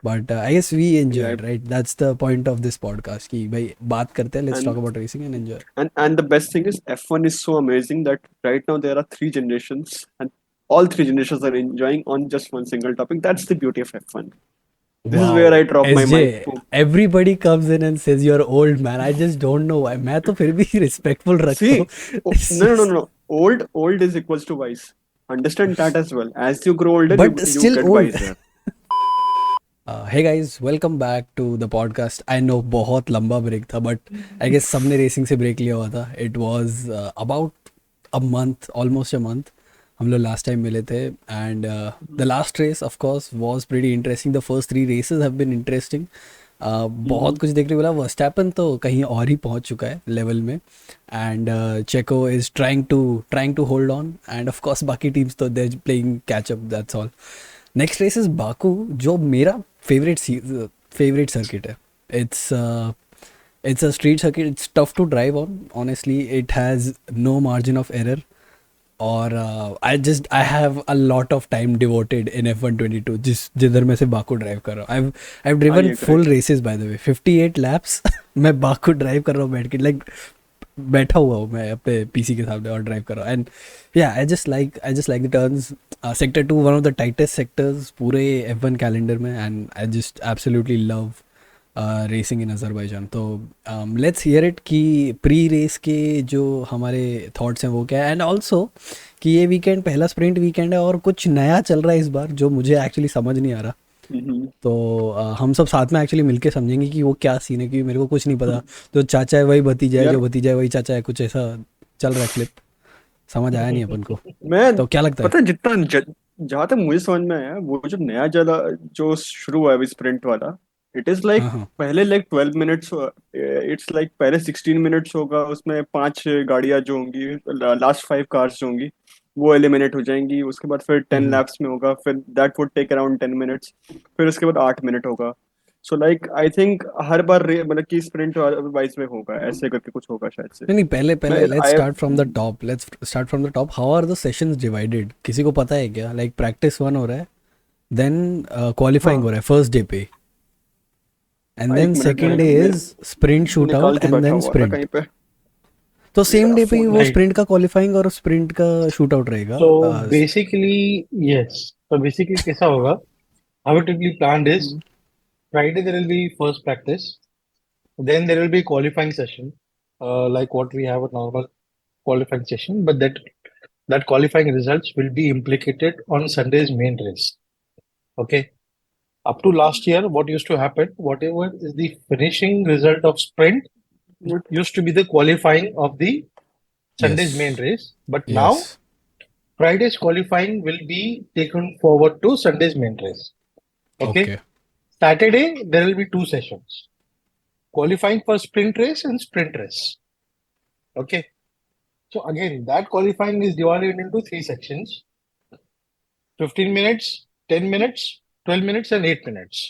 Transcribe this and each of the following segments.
But I guess we Yeah, enjoyed, right? That's the point of this podcast. कि भाई बात करते हैं, let's and talk about racing and enjoy. and the best thing is F1 is so amazing that right now there are three generations and all three generations are enjoying on just one single topic. That's the beauty of F1. This is where Wow, I drop my mic. SJ, everybody comes in and says you're old man. I just don't know why. मैं तो फिर भी respectful रखता हूँ. See, It's no, no, no, just, no. Old is equals to wise. Understand that as well. As you grow older, you but you still get old. wiser. Hey guys, welcome back to the podcast. I know बहुत लंबा break था, but I guess सबने racing से break लिया हुआ था. It was about a month, almost a month. हम लोग लास्ट टाइम मिले थे and the last race of course was pretty interesting. The first three races have been interesting. बहुत कुछ देखने को मिला. वर्स्टैपन तो कहीं और ही पहुंच चुका है लेवल में and Checo is trying to hold on and of course बाकी टीम्स तो they playing catch up. That's all. Next race is Baku जो मेरा फेवरेट सर्किट है. It's a street circuit. It's tough to drive on. Honestly, it has no margin of error. और I have a lot of time devoted in F122 जिधर मैं से Baku drive कर रहा हूँ. I've I driven agree. full races by the way. 58 laps मैं Baku drive कर रहा हूँ बैठ के, लाइक बैठा हुआ हूँ मैं अपने पीसी के सामने और ड्राइव कर रहा हूँ. एंड या I just like the turns. Sector 2 one of the tightest sectors पूरे F1 कैलेंडर में and I just absolutely love racing in Azerbaijan. तो लेट्स हियर इट कि प्री रेस के जो हमारे थॉट्स हैं वो क्या है एंड ऑल्सो कि ये वीकेंड पहला स्प्रिंट वीकेंड है और कुछ नया चल रहा है इस बार जो मुझे एक्चुअली समझ नहीं आ रहा. Mm-hmm. तो हम सब साथ में एक्चुअली मिलके समझेंगे कि वो क्या सीन है, क्योंकि मेरे को कुछ नहीं पता. जो चाचा है वही भतीजा है, यार जो भतीजा है वही चाचा है, कुछ ऐसा चल रहा है क्लिप. समझ आया नहीं अपन को. मैं तो क्या लगता है? पता है जहां तक मुझे समझ में आया वो जो नया ज्यादा जो शुरू हुआ है अभी स्प्रिंट वाला. इट इज लाइक हाँ हाँ. पहले लाइक 12 मिनट्स. इट्स लाइक पहले 16 मिनट्स होगा उसमें पांच गाड़ियां जो होंगी. लास्ट फाइव कार्स जो होंगी वो एलिमिनेट हो जाएंगी. उसके बाद फिर 10 लैप्स में होगा. फिर that would take around 10 minutes. फिर उसके बाद 8 मिनट होगा. सो लाइक आई थिंक हर बार मतलब कि स्प्रिंट वाइज में होगा ऐसे करके कुछ होगा शायद से. नहीं नहीं, पहले मैं पहले let's I start from the top. Let's start from the top. How are the sessions divided? किसी को पता है क्या? लाइक प्रैक्टिस 1 हो रहा है, देन क्वालिफाइंग हो हाँ रहा है फर्स्ट डे पे, एंड देन एक minute second day is sprint shoot निकाल आउट के एंड बैठा देन हुआ था स्प्रिंट. कहीं पे. तो सेम मेरा डे पे ही फोन. वो Right. स्प्रिंट का क्वालिफाइंग और स्प्रिंट का शूट आउट रहेगा. So basically, yes. So basically, कैसा होगा? How it will be planned is Friday there will be first practice, then there will be qualifying session, like what we have a normal qualifying session, but that qualifying results will be implicated on Sunday's main race. Okay. Up to last year, what used to happen, whatever is the finishing result of sprint, used to be the qualifying of the Sunday's main yes race. But now yes. Friday's qualifying will be taken forward to Sunday's main race. Okay. Okay. Saturday, there will be two sessions. Qualifying for sprint race and sprint race. Okay. So again, that qualifying is divided into three sections. 15 minutes, 10 minutes, 12 minutes, and 8 minutes.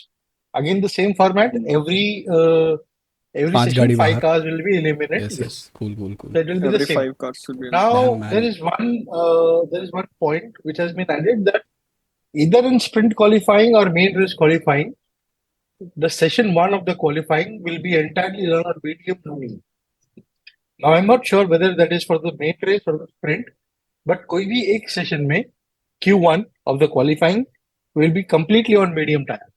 Again, the same format. Every 5 session, गाड़ी 5 बाहर. cars will be eliminated. Yes Yes. Yes. Cool cool cool. So it will be the Every same. 5 cars should be. Now dam there man. is one point which has been added that either in sprint qualifying or main race qualifying, the session one of the qualifying will be entirely run on medium running. Now I'm not sure whether that is for the main race or the sprint, but कोई भी एक session में Q1 of the qualifying will be completely on medium tire.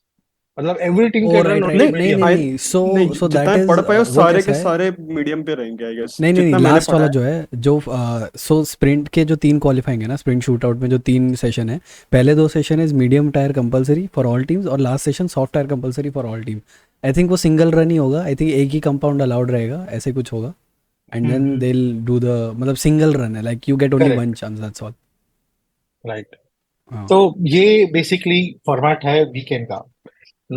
मतलब everything ओ can run right only right. नहीं नहीं medium. नहीं आई नहीं. सो नहीं सो जितना दैट मैं इज पढ़ पाया वो सारे कैसा के है. सारे मीडियम पे रहेंगे आई गेस नहीं नहीं नहीं, जितना मैंने लास्ट पढ़ा वाला है. जो है जो सो स्प्रिंट के जो 3 क्वालिफाइंग है ना, स्प्रिंट शूट आउट में जो 3 सेशन है, पहले 2 session is medium tyre compulsory for all teams और last session soft tyre compulsory for all team. I think वो सिंगल रन ही होगा. आई थिंक एक ही कंपाउंड अलाउड रहेगा, ऐसे कुछ होगा. And then they will do the, मतलब सिंगल रन है, like you get only Correct. One chance, that's all. Right. हाँ. तो ये basically format है weekend का.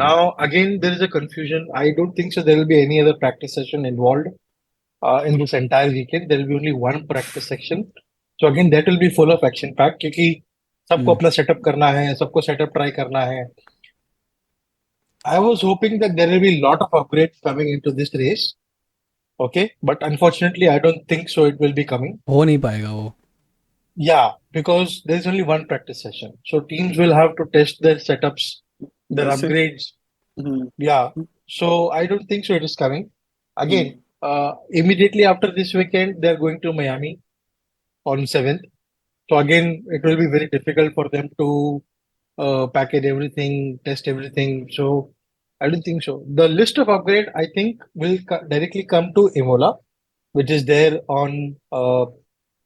Now again there is a confusion. I don't think so there will be any other practice session involved in this entire weekend. There will be only one practice section. So again that will be full of action pack क्योंकि सबको अपना setup करना है, सबको setup try करना है. I was hoping that there will be a lot of upgrades coming into this race. Okay, but unfortunately I don't think so it will be coming. हो नहीं पाएगा वो. Yeah, because there's only one practice session. So teams will have to test their setups, their वैसे upgrades. Hmm. Yeah. So I don't think so it is coming. Hmm. Again, immediately after this weekend, they're going to Miami on 7th. So again, it will be very difficult for them to package everything, test everything. So I don't think so. The list of upgrade, I think, will directly come to Imola, which is there on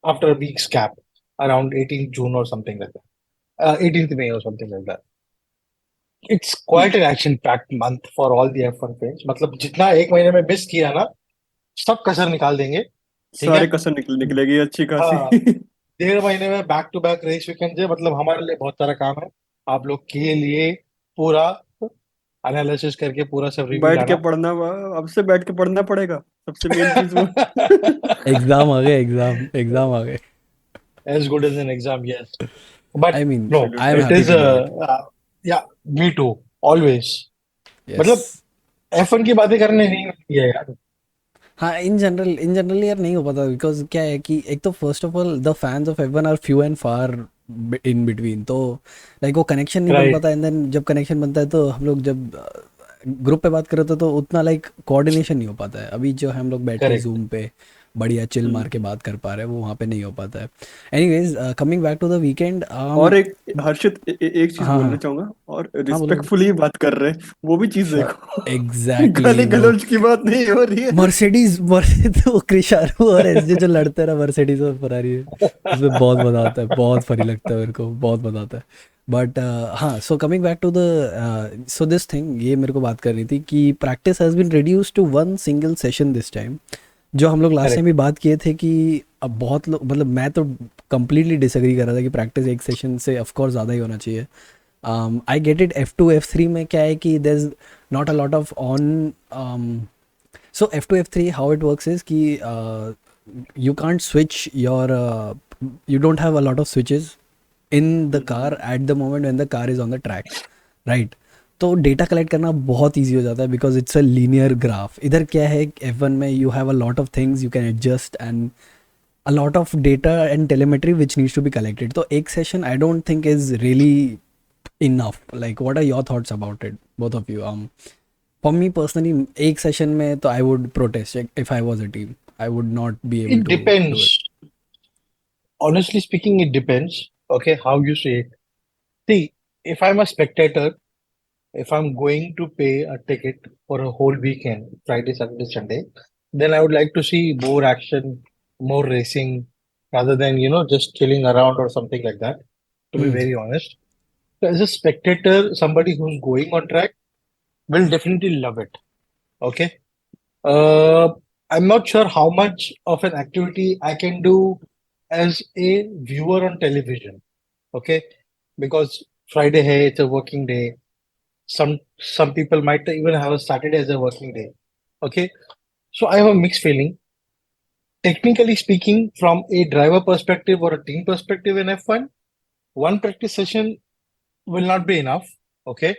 after a week's gap, around 18th June or something like that. 18th May or something like that. It's Hmm. quite an action-packed month for all the F1 fans. मतलब जितना एक महीने में miss किया ना, सब कसर निकाल देंगे. ठीक है? सारे कसर निकलेगी अच्छी खासी। हाँ, 1.5 महीने में back to back race weekend है. मतलब हमारे लिए बहुत सारा काम है. आप लोग के लिए पूरा एनालिसिस करके पूरा सब रिव्यू बैठ के लाना. पढ़ना, अब से बैठ के पढ़ना पड़ेगा, सबसे मेन चीज वो। एग्जाम आ गए, एग्जाम आ गए. As good as an exam, yes. But I mean no, I am absolutely. it happy is to do it. yeah, me too, always. Yes. मतलब F1 की बातें करने नहीं होती है यार. हाँ, इन जनरल यार नहीं हो पाता, बिकॉज क्या है कि एक तो first of all the fans of F one are few and far in between, तो लाइक वो कनेक्शन नहीं बन Right. पाता. एंड देन जब कनेक्शन बनता है तो हम लोग जब ग्रुप पे बात कर रहे थे तो उतना लाइक कोऑर्डिनेशन नहीं हो पाता है. अभी जो हम लोग बैठ के Correct. जूम पे बढ़िया चिल मार हम्म। के बात कर पा रहे हैं, वो वहाँ पे नहीं हो पाता है. Anyways, coming back to the weekend. और एक हर्षित, एक चीज हाँ बोलना हाँ चाहूंगा, और हाँ, बोलो बोलो. रिस्पेक्टफुली बात कर रहे हैं, वो भी चीज देखो। एग्जैक्टली गाली वो गलौज की बात नहीं हो रही है। मर्सिडीज तो वो क्रिशारो और एसजे जो लड़ते हैं ना, मर्सिडीज और फरारी, उसमें बहुत मजा आता है, बहुत फनी लगता है मेरे को, बहुत मजा आता है. बट हाँ, so coming back to the so this thing, ये मेरे को बात करनी थी कि practice has been reduce to one single session this time. जो हम लोग लास्ट टाइम Correct. भी बात किए थे कि अब बहुत लोग, मतलब मैं तो कंप्लीटली डिसएग्री कर रहा था कि प्रैक्टिस एक सेशन से ऑफकोर्स ज़्यादा ही होना चाहिए. I get it. F2 F3 में क्या है कि there is not a lot of on. So F2 F3, how it works is कि you can't switch your you don't have a lot of switches in the car at the moment when the car is on the track, right? तो data collect करना बहुत easy हो जाता है because it's a linear graph. इधर क्या है, F1 में you have a lot of things you can adjust and a lot of data and telemetry which needs to be collected. So एक session I don't think is really enough. Like what are your thoughts about it, both of you? For me personally, एक session में तो I would protest if I was a team. I would not be able It to do it. depends. Honestly speaking, it depends. Okay, how you say it. See, if I'm a spectator, if I'm going to pay a ticket for a whole weekend, Friday, Saturday, Sunday, then I would like to see more action, more racing, rather than, just chilling around or something like that, to be Hmm. very honest. So as a spectator, somebody who's going on track will definitely love it. Okay. Uh, I'm not sure how much of an activity I can do as a viewer on television. Okay. Because Friday, hey, it's a working day. Some people might even have a Saturday as a working day. Okay. So I have a mixed feeling. Technically speaking, from a driver perspective or a team perspective in F1, one practice session will not be enough. Okay.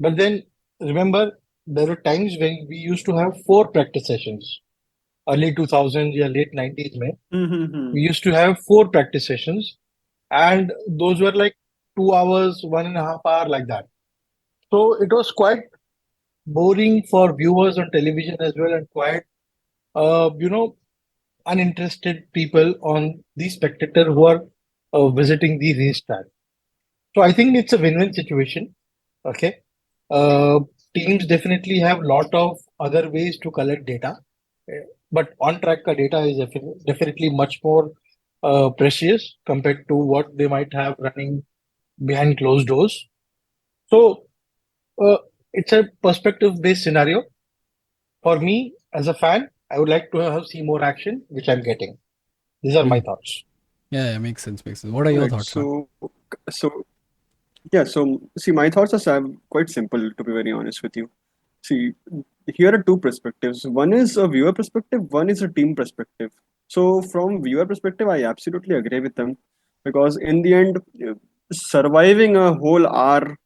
But then remember, there were times when we used to have 4 practice sessions. Early 2000s or late 90s, mein, hmm. we used to have 4 practice sessions, and those were like 2 hours, 1.5 hour, like that. So it was quite boring for viewers on television as well, and quite, uh, you know, uninterested people on the spectator who are visiting the racetrack. So I think it's a win-win situation. Okay. Uh, Teams definitely have lot of other ways to collect data, but on-track ka data is definitely much more precious compared to what they might have running behind closed doors. So uh, it's a perspective-based scenario. For me, as a fan, I would like to have see more action, which I'm getting. These are my Hmm. thoughts. Yeah, makes sense, makes sense. What are your Right. thoughts, man? So yeah. So see, my thoughts are quite simple, to be very honest with you. See, here are two perspectives. One is a viewer perspective. One is a team perspective. So from viewer perspective, I absolutely agree with them, because in the end, surviving a whole hour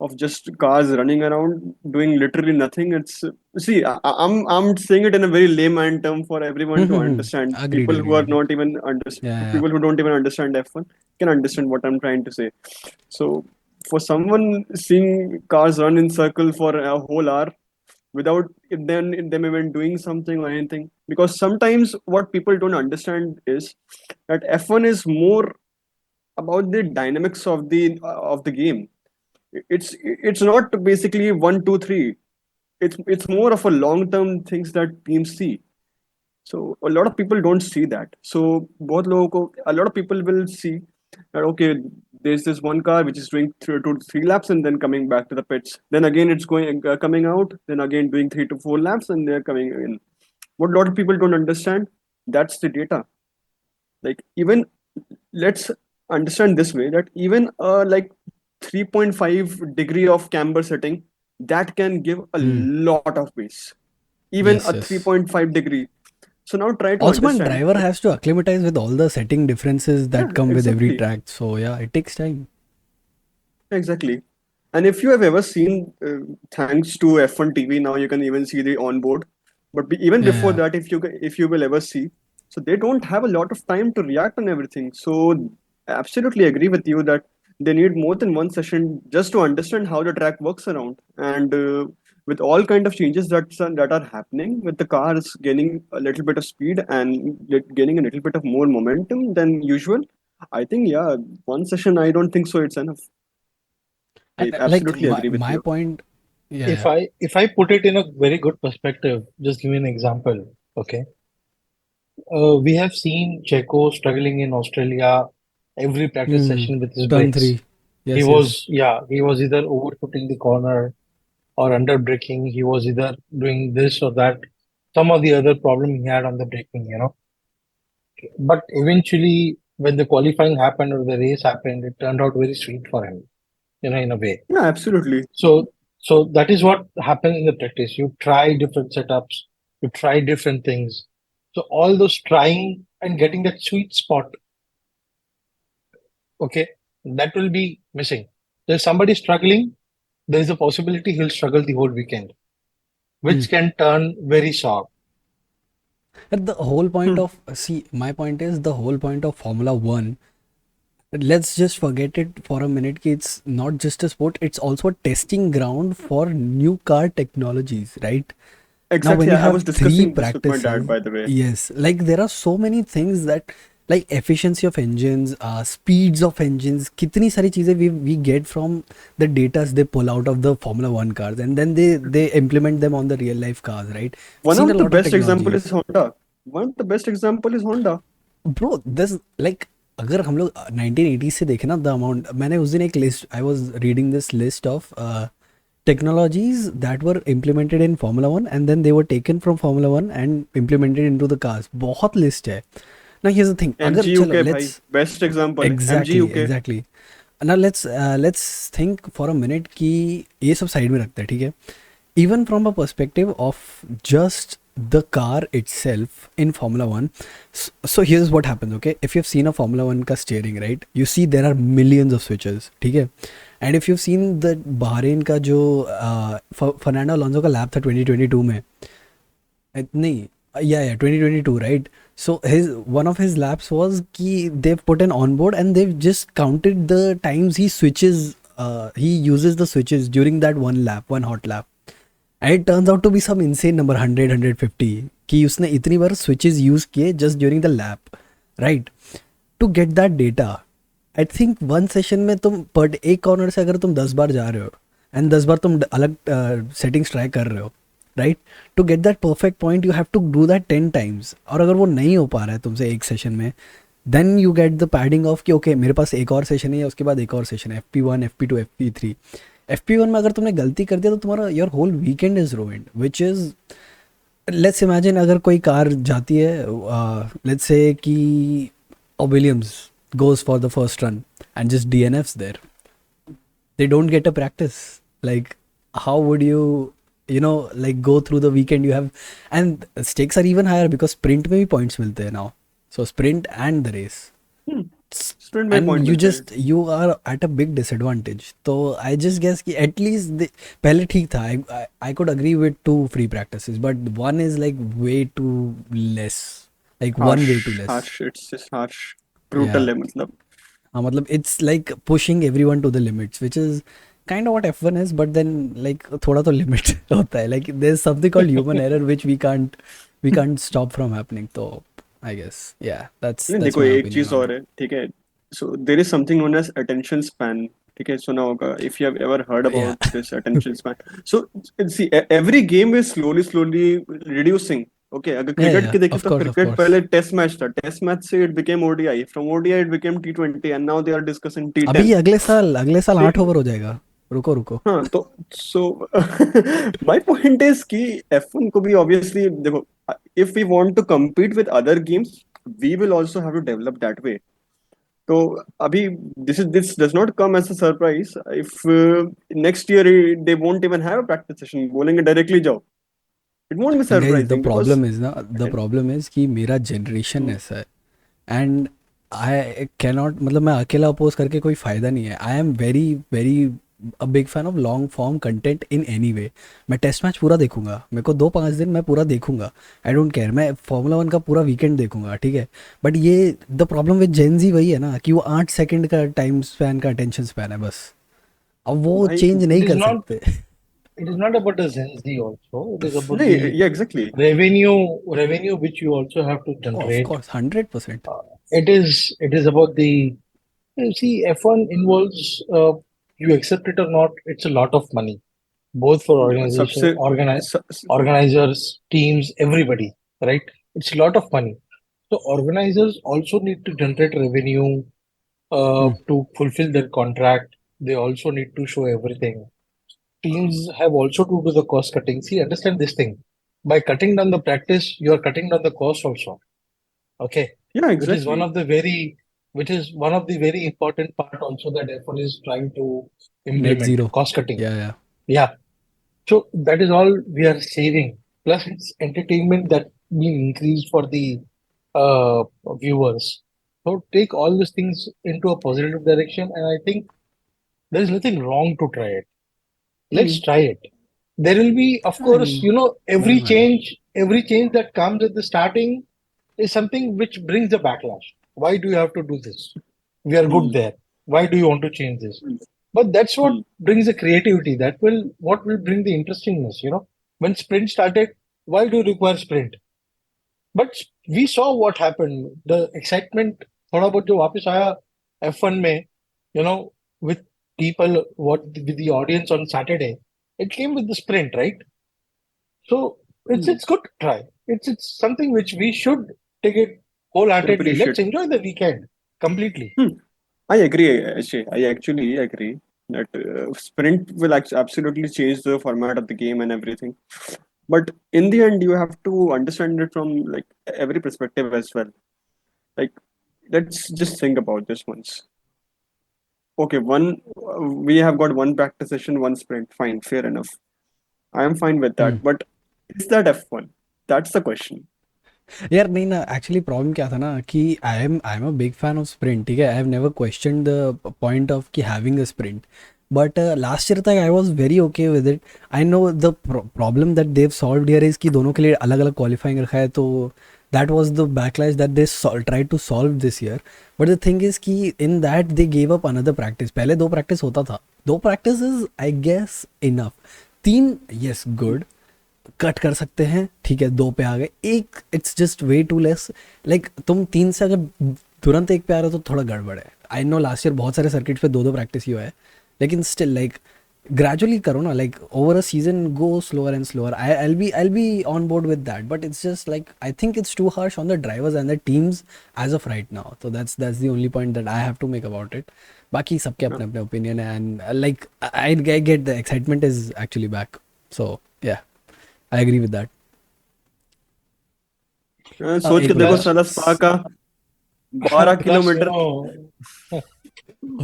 of just cars running around doing literally nothing, it's, see, I'm saying it in a very layman term for everyone to understand. Agreed, People who agreed, are agreed. not even Yeah, yeah. people who don't even understand F1 can understand what I'm trying to say. So for someone seeing cars run in circle for a whole hour without them even doing something or anything, because sometimes what people don't understand is that F1 is more about the dynamics of the game. It's not basically one two three. It's more of a long term things that teams see. So a lot of people don't see that. So a lot of people will see that, okay, there's this one car which is doing 2 to 3 laps and then coming back to the pits. Then again it's going coming out. Then again doing 3 to 4 laps and they're coming in. What a lot of people don't understand, that's the data. Like, even, let's understand this way, that even like 3.5 degree of camber setting, that can give a Hmm. lot of pace. Even Yes, a yes. 3.5 degree. So now try to Also, man, understand driver that. has to acclimatize with all the setting differences Yeah, that come with every exactly. track. So yeah, it takes time. Exactly. And if you have ever seen, thanks to F1 TV, now you can even see the onboard. But even Yeah, before yeah. that, if you will ever see, so they don't have a lot of time to react on everything. So I absolutely agree with you that they need more than one session just to understand how the track works around. And with all kind of changes that are happening, with the cars gaining a little bit of speed and gaining a little bit of more momentum than usual, I think, yeah, one session, I don't think so it's enough. I And like absolutely agree with my you. point, yeah, If yeah. I put it in a very good perspective, just give me an example. Okay. We have seen Checo struggling in Australia every practice Hmm. session with his Turn brakes. three. Yes, yes. He was either overshooting the corner or under braking. He was either doing this or that, some of the other problem he had on the braking, you know. But eventually, when the qualifying happened or the race happened, it turned out very sweet for him, you know, in a way. Yeah, absolutely. So, so that is what happens in the practice. You try different setups, you try different things. So all those trying and getting that sweet spot, okay, that will be missing. If somebody struggling, there is a possibility he'll struggle the whole weekend, Hmm. which can turn very sour. And the whole point Hmm. of, see, my point is the whole point of Formula One. Let's just forget it for a minute. Ki it's not just a sport; it's also a testing ground for new car technologies, right? Now, when Exactly. you I have was three discussing this with my dad, practices, by the way. yes, like there are so many things that, like efficiency of engines, speeds of engines, कितनी सारी चीजें we get from the data they pull out of the Formula One cars, and then they implement them on the real life cars, right? We've One seen a of the lot of best example technologies. is Honda. One of the best example is Honda. Bro this like अगर हम लोग 1980 से देखें ना the amount मैंने उस दिन एक list I was reading this list of technologies that were implemented in Formula 1 and then they were taken from Formula 1 and implemented into the cars. बहुत लिस्ट है. Now here's the thing. अगर MG चलो UK भाई, let's best example है MG exactly UK. exactly. Now let's think for a minute कि ये सब side में रखते हैं ठीक है. Even from a perspective of just the car itself in Formula 1, so here's what happens, okay? If you've seen a Formula 1 का steering, right, you see there are millions of switches, ठीक है? And if you've seen the Bahrain का जो Fernando Alonso का lap था 2022 में, नहीं, yeah, 2022, right? So his one of his laps was कि they've put an onboard and they've just counted the times he switches, he uses the switches during that one lap, one hot lap. And it turns out to be some insane number, 100, 150, कि उसने इतनी बार switches use किए just during the lap, right? To get that data, I think one session में तुम पर एक corner से अगर तुम 10 बार जा रहे हो एंड 10 बार तुम अलग सेटिंग्स ट्राई कर रहे हो, right? To get that perfect point you have to do that 10 times, और अगर वो नहीं हो पा रहा है तुमसे एक सेशन में, then you get the padding of कि ओके मेरे पास एक और सेशन है, उसके बाद एक और सेशन है, FP1, FP2, FP3. FP1 में अगर तुमने गलती कर दिया तो तुम्हारा your whole weekend is ruined, which is, let's imagine अगर कोई कार जाती है, लेट्स से कि Williams goes for the first run and just DNFs there. They don't get a practice. Like, how would you, like go through the weekend you have, and stakes are even higher because sprint में भी points मिलते हैं now. So sprint and the race. Hmm. Sprint में And point मिलते हैं. you are at a big disadvantage. So I just guess कि at least पहले ठीक था. I could agree with 2 free practices, but one is like way too less. Like one way too less. Harsh. It's just harsh. Yeah. Brutal है मतलब. हाँ मतलब it's like pushing everyone to the limits, which is kind of what F1 is, but then like थोड़ा तो limit होता है, like there's something called human error which we can't stop from happening. तो I guess yeah, that's नहीं that's देखो my एक opinion चीज on और it. है, ठीक है. So there is something known as attention span. ठीक है, सुना होगा, if you have ever heard Yeah. About this attention span. So see every game is slowly slowly reducing. Okay, अगर Yeah, क्रिकेट yeah, की देखें of तो course, of cricket course. पहले test match था, टेस्ट मैच से it became ODI, from ODI it became टी20, and now they are discussing अभी T ten. अगले साल 8 ओवर हो जाएगा. रुको रुको. हाँ तो सो माय पॉइंट इज कि F1 को भी ऑब्वियसली देखो, if we want to compete with other games we will also have to develop that way. तो अभी this does not come as a surprise if next year they won't even have a practice session, बोलेंगे directly जाओ. It won't be guys the surprising because problem is ना, the problem is कि मेरा generation हम्म, ऐसा है and I cannot, मतलब मैं अकेला अपोज करके कोई फ़ायदा नहीं है. I am very very a big fan of long form content in any way. मैं टेस्ट मैच पूरा देखूंगा, मेरे को 2-5 दिन मैं पूरा देखूंगा. आई डोंट केयर, मैं फार्मूला 1 का पूरा वीकेंड देखूंगा, ठीक है. बट ये द प्रॉब्लम विद जेनजी वही है ना कि वो 8 सेकंड का टाइम स्पैन का अटेंशन स्पैन है बस. अब वो भाई चेंज It नहीं is कर not सकते. it is not about the Gen Z also. It is about नहीं, the yeah, exactly. revenue which you also have to of generate. Course 100%. It is about the you see F1 involves you accept it or not, it's a lot of money, both for देखो सबसे organizers, teams, everybody, right? It's a lot of money. So organizers also need to generate revenue to fulfill their contract. They also need to show everything. Teams have also to do the cost cutting. See, understand this thing. By cutting down the practice, you are cutting down the cost also. Okay, yeah, which is one exactly. of the very, which is one of the very important part also that Apple is trying to net implement zero. cost cutting. या Yeah, so that is all we are saving. Plus, it's entertainment that will increase for the uh, viewers. So take all these things into a positive direction, and I think there is nothing wrong to try it. Let's Hmm. try it. There will be, of I course, mean every doesn't matter. change that comes at the starting is something which brings a backlash. Why do you have to do this? We are good Hmm. there. Why do you want to change this? Hmm. But that's what Hmm. brings the creativity. What will bring the interestingness. When sprint started, why do you require sprint? But we saw what happened. The excitement, थोड़ा बहुत जो वापस आया F1 में, you know, with people, with the audience on Saturday, it came with the sprint, right? So it's Hmm. it's good to try. It's something which we should take it wholeheartedly. Let's Appreciate. enjoy the weekend completely. Hmm. I agree, Ashay. I actually agree that sprint will absolutely change the format of the game and everything. But in the end, you have to understand it from like every perspective as well. Like, let's just think about this once. Okay, we have got one practice session, one sprint. Fine, fair enough. I am fine with that. But is that F1? That's the question. यार नहीं ना, actually problem क्या था ना कि I am a big fan of sprint, ठीक है. I have never question the point of कि having a sprint. But last year तक I was very okay with it. I know the problem that they've solve here is कि दोनों के लिए अलग अलग क्वालिफाइंग रखा है, तो that was the backlash that they try to solve this year. But the thing is कि in that they gave up another practice. पहले 2 प्रैक्टिस होता था, 2 practice is I guess enough. 3 yes good, cut कर सकते हैं, ठीक है. 2 पे आ गए, एक it's just way too less. Like तुम 3 से अगर तुरंत 1 पे आ रहे हो तो थोड़ा गड़बड़ है. आई नो लास्ट ईयर बहुत सारे सर्किट पे 2 प्रैक्टिस ही हुआ है, लेकिन स्टिल लाइक ग्रेजुअली करो ना. Like over a season go slower and slower. I be on board with that, but it's just like I think it's too harsh on the drivers and the teams as of right now. तो that's the only point that I have to make about it. बाकी सबके Yeah. अपने अपने opinion है and like I get the excitement is actually back. So yeah, I agree with that. सोच के एक देखो मिनट. Plus, साला स्पा का 12 plus, किलोमीटर sorry,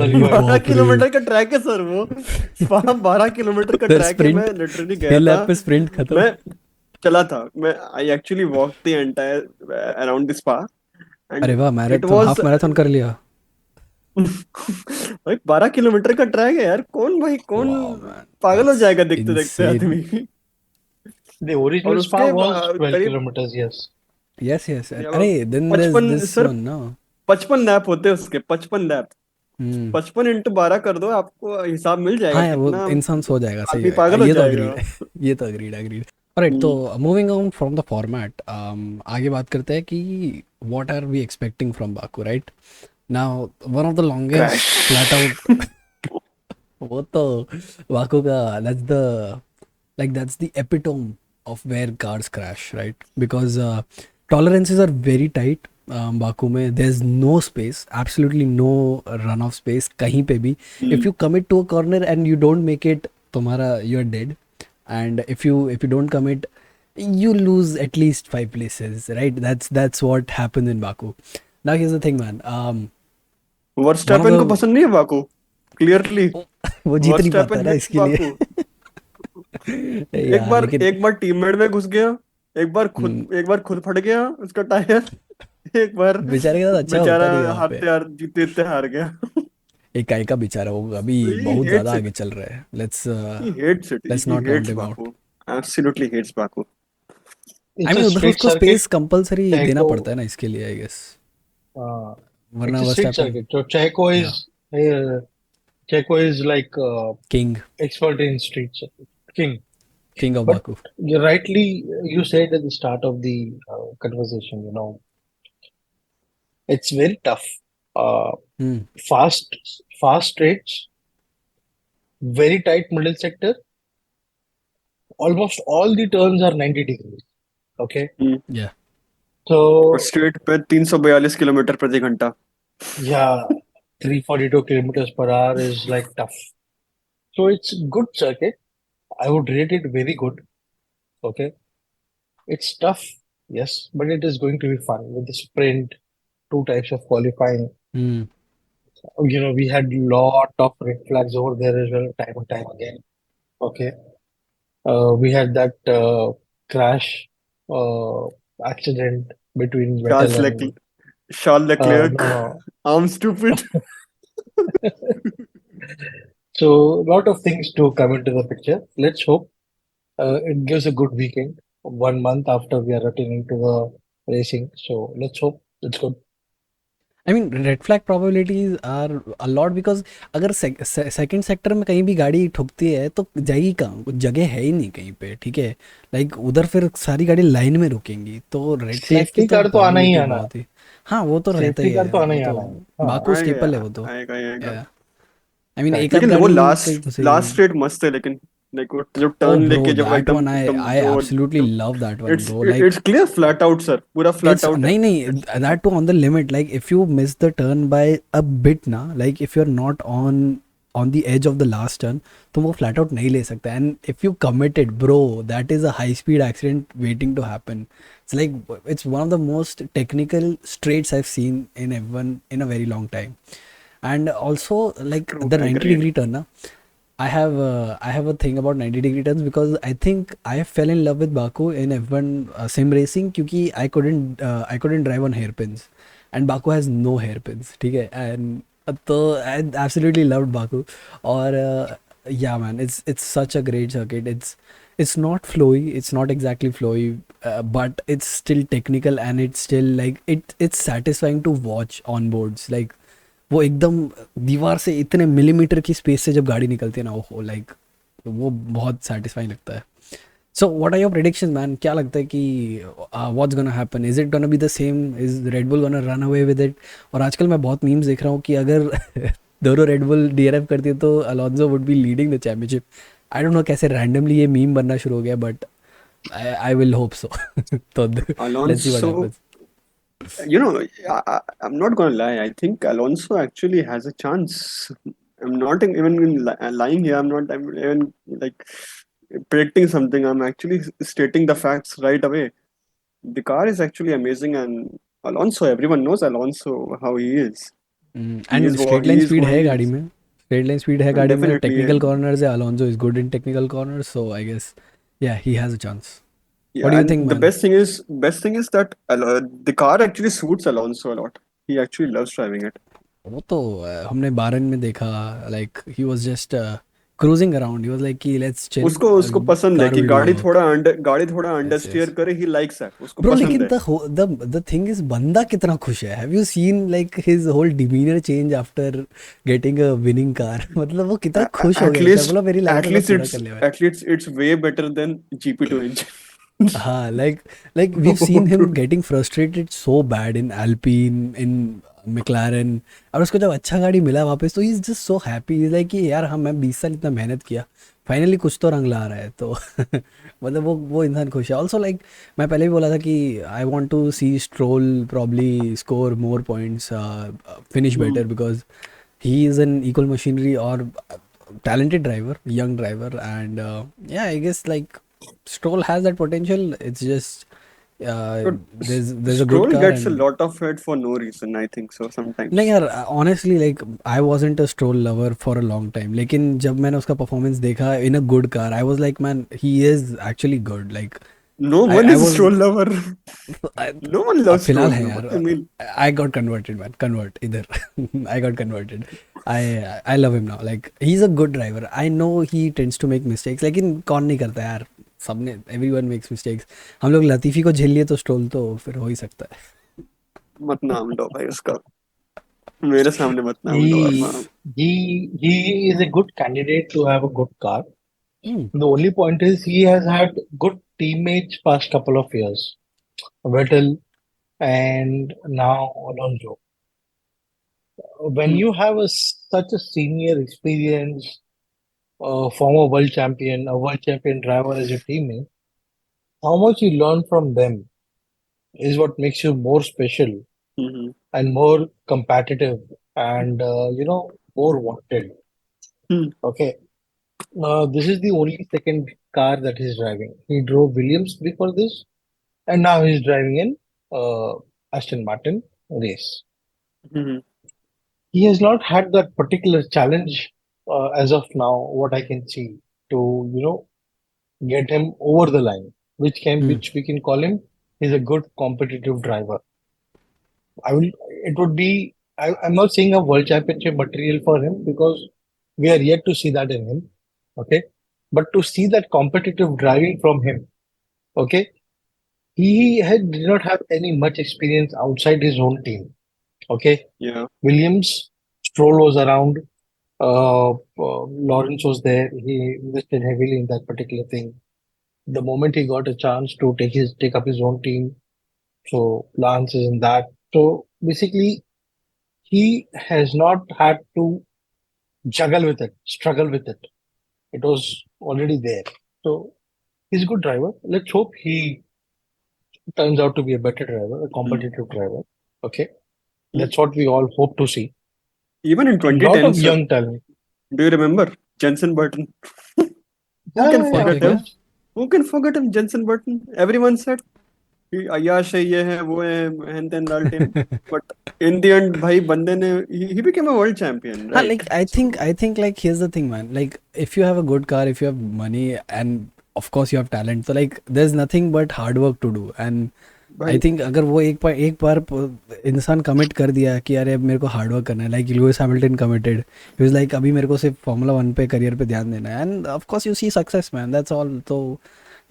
अरे go ahead. 12 बाप रे. किलोमीटर का ट्रैक है सर वो. स्पा 12 किलोमीटर का फिर ट्रैक है. स्प्रिंट, मैं लिटरली गया 6 था. लैप पे स्प्रिंट खत्म. मैं चला था. मैं I actually walk the entire around the spa अरे एंड वाह, it marathon, was half marathon कर लिया. भाई 12 किलोमीटर का ट्रैक है यार. कौन वाह मैन, पागल हो दैट्स जाएगा देखते देखते इनसेन. आदमी. The और original spa उसके was 12 करीब kilometers, yes. यस यस, अरे then there is 55 this sir one ना. 55 लैप होते हैं उसके. 55 लैप. हम्म। 55 × 12 कर दो, आपको हिसाब मिल जाएगा हाँ यार, वो कितना, इंसान सो जाएगा, सही आदमी है, पागल हो ये तो जाएगा। अग्रीड है। ये तो अग्रीड। Alright, hmm. तो moving on from the format, आगे बात करते हैं कि what are we expecting from Baku, right? Now one of the crash. Longest flat out, वो तो बाकू का, that's the epitome of where cars crash, right? Because tolerances are very tight. Baku में there's no space, absolutely no run off space कहीं पे भी. If hmm. you commit to a corner and you don't make it, तुम्हारा you're dead. And if you don't commit, you lose at least 5 places, right? That's what happens in Baku. Now here's the thing, man. One of Verstappen को the पसंद नहीं है Baku, clearly. वो जीत नहीं पाता Verstappen है ना हेट्स इसके लिए। बाकू। एक यार बार लेकिन एक बार टीममेट में घुस गया, एक बार खुद फट गया उसका टायर, एक बार बेचारे के साथ अच्छा बेचारा होता नहीं है वहाँ पे। हारते हार जीते जीते हार गया। एक काय का बेचारा, वो अभी So he बहुत ज़्यादा hates आगे it. चल रहा है। Let's He hates it. Let's He not count hates him out. Baku. Absolutely hates Baku. I It's mean a उधर straight उसको circuit. स्पेस कंपलसरी देना पड़ता Checo, है ना इसके लिए, आई गेस, uh, वरना it's a straight Verstappen. circuit. So या Uh, Checo is like king, expert in street circuit, king. King of But Baku. you rightly you said at the start of the conversation, it's very tough. Uh, hmm. fast, fast straights, very tight middle sector. Almost all the turns are 90 degrees. Okay, हम्म। या और so straight पे 342 kilometre प्रति घंटा। yeah, 342 kilometers per hour is like tough. So it's good circuit. I would rate it very good. Okay, it's tough, yes, but it is going to be fun with the sprint, two types of qualifying. Hmm. We had lot of red flags over there as well, time and time again. Okay, we had that crash uh, accident between Charles Vettel lake and शार्ल लेक्लेर्क, no. I'm stupid. So lot of things to come into the picture. Let's hope it gives a good weekend 1 month after we are returning to the racing. So let's hope it's good. I mean red flag probabilities are a lot, because अगर second sector में कहीं भी गाड़ी ठुकती है तो जाएगी कहाँ, कुछ जगह है ही नहीं कहीं पे, ठीक है? लाइक उधर फिर सारी गाड़ी लाइन में रुकेंगी, तो रेड फ्लैग की सेफ्टी तो कार तो आना ही प्रोबेबिलिटी आना है। बहुत ही। हाँ वो तो रहता ही सेफ्टी कार है, तो आना वो ही तो आना है। हाँ, बाकू आएगा स्टेपल है यार, वो तो। आएगा आएगा। आई मीन एक करेक्ट। आध लेकिन वो गाड़ी कहीं लास्ट घुसेगी। लास्ट स्ट्रेट मस्त है, लेकिन लाइक वो जब ओ टर्न ब्रो, लेके जब दैट एकदम वन आई एकदम आई जो absolutely love that one it's bro, it's like clear flat out sir, पूरा फ्लैट it's आउट है। nahi nahi that too on the limit. Like if you miss the turn by a bit na, like if you're not on the edge of the last turn, तुम वो flat out नहीं ले सकते, and if you committed bro, that is a high speed accident waiting to happen. It's like it's one of the most technical straights I've seen in F1 in a very long time. And also like true, the 90 agreed. degree turn na, I have a thing about 90-degree turns because I think I fell in love with Baku in F1 sim racing क्योंकि I couldn't drive on hairpins and Baku has no hairpins, ठीक है? And तो I absolutely loved Baku. और yeah man, it's such a great circuit. It's not flowy, it's not exactly flowy, but it's still technical and it's still like it's satisfying to watch on boards. Like वो एकदम दीवार से इतने millimetre की space से जब गाड़ी निकलती है ना, वो लाइक वो बहुत सेटिस्फाइंग लगता है। So what are your predictions man? क्या लगता है कि what's gonna happen? Is it gonna be the same? Is Red Bull gonna run away with it? और आजकल मैं बहुत मीम्स देख रहा हूँ कि अगर दोनों रेड बुल डीआरएफ करती है तो Alonso would be leading the championship. I don't know कैसे रैंडमली ये मीम बनना शुरू हो गया, but I will hope so. तो let's see what Alonso, happens. I'm not gonna lie. I think Alonso actually has a chance. I'm not even lying here. I'm even like predicting something. I'm actually stating the facts right away. The car is actually amazing, and Alonso. Everyone knows Alonso how he is. He and is straight what line he is. Speed What है he गाड़ी is. में, straight line speed है And गाड़ी में, definitely, technical corners है, Alonso is good in technical corners, so I guess yeah he has a chance. What yeah. Do you think And the man? best thing is that the car actually suits Alonso a lot. He actually loves driving it. वो तो हमने बारन में देखा, like he was just cruising around. He was like कि let's chill. उसको उसको पसंद है Car कि will do the work. गाड़ी थोड़ा अंडर Yes, स्टीयर yes. करे, ही लाइक्स दैट, उसको Bro, पसंद लेकिन है। the thing is बंदा कितना खुश है. Have you seen like his whole demeanor change after getting a winning car? मतलब वो कितना खुश हो गया बेचारा. बोला मेरी लाइफ में सब पूरा कर लिया मैंने. At least it's way better than GP2 engine. हाँ, like we've seen him getting frustrated so bad in Alpine, in McLaren. और उसको जब अच्छा गाड़ी मिला वापस तो he's just so happy. He's like कि यार हाँ मैं 20 साल इतना मेहनत किया, फाइनली कुछ तो रंग ला रहा है तो मतलब वो इंसान खुश है. ऑल्सो लाइक मैं पहले भी बोला था कि I want to see Stroll probably score more points, finish better, because he is an equal machinery or talented driver, young driver, and yeah, I guess like Stroll has that potential. It's just But there's a good Stroll car gets a and lot of hate for no reason, I think so नहीं sometimes. यार, honestly like I wasn't a Stroll lover for a long time, लेकिन जब मैंने उसका performance देखा in a good car, I was like man, he is actually good. Like No one I is a was Stroll lover. No one अब loves फिलहाल Stroll, है man. यार. What do you mean? I got converted man, convert इधर. I got converted. I I love him now. Like he's a good driver. I know he tends to make mistakes, लेकिन कौन नहीं करता यार. सबने everyone makes mistakes. हम लोग लतीफ़ी को झेल लिए तो स्ट्रोल तो फिर हो ही सकता है. मत नाम लो भाई उसका, मेरे सामने मत नाम लो He Armaan. he is a good candidate to have a good car. Hmm. The only point is he has had good teammates past couple of years, Vettel and now Alonso. When you have such a senior, experienced, former world champion driver as your teammate, how much you learn from them is what makes you more special hmm. and more competitive and more wanted. Hmm. Okay, this is the only second car that he's driving. He drove Williams before this, and now he's driving in Aston Martin race. Hmm. He has not had that particular challenge as of now, what I can see, to get him over the line, Hmm. which we can call him. He's a good competitive driver. I will. It would be. I'm not saying a world championship material for him because we are yet to see that in him. Okay, but to see that competitive driving from him. Okay, did not have any much experience outside his own team. Okay, Yeah. Williams, Stroll was around. Lawrence was there. He invested heavily in that particular thing. The moment he got a chance to take up his own team, so Lance is in that. So basically, he has not had to juggle with it, struggle with it. It was already there. So he's a good driver. Let's hope he turns out to be a better driver, a Hmm. competitive driver. Okay, Hmm. that's what we all hope to see. Even in A lot 2010, of sir, young talent. do you remember Jensen Button? Who Yeah, can yeah, yeah, क्या of क्या forget क्या? him? course. Who can forget him? Jensen Button. Everyone said कि अय्याश है, ये है, वो है, and then Dalton. But in the end, भाई बंदे ने he became a world champion, हाँ, right? like I think like here's the thing man, like if you have a good car, if you have money and of course you have talent, so like there's nothing but hard work to do. And आई भाई think अगर वो एक बार इंसान commit कर दिया कि अरे अब मेरे को हार्ड वर्क करना है, like Lewis Hamilton committed, he was like अभी मेरे को सिर्फ फार्मूला 1 पे करियर पे ध्यान देना है, and of course you see success man, that's all. तो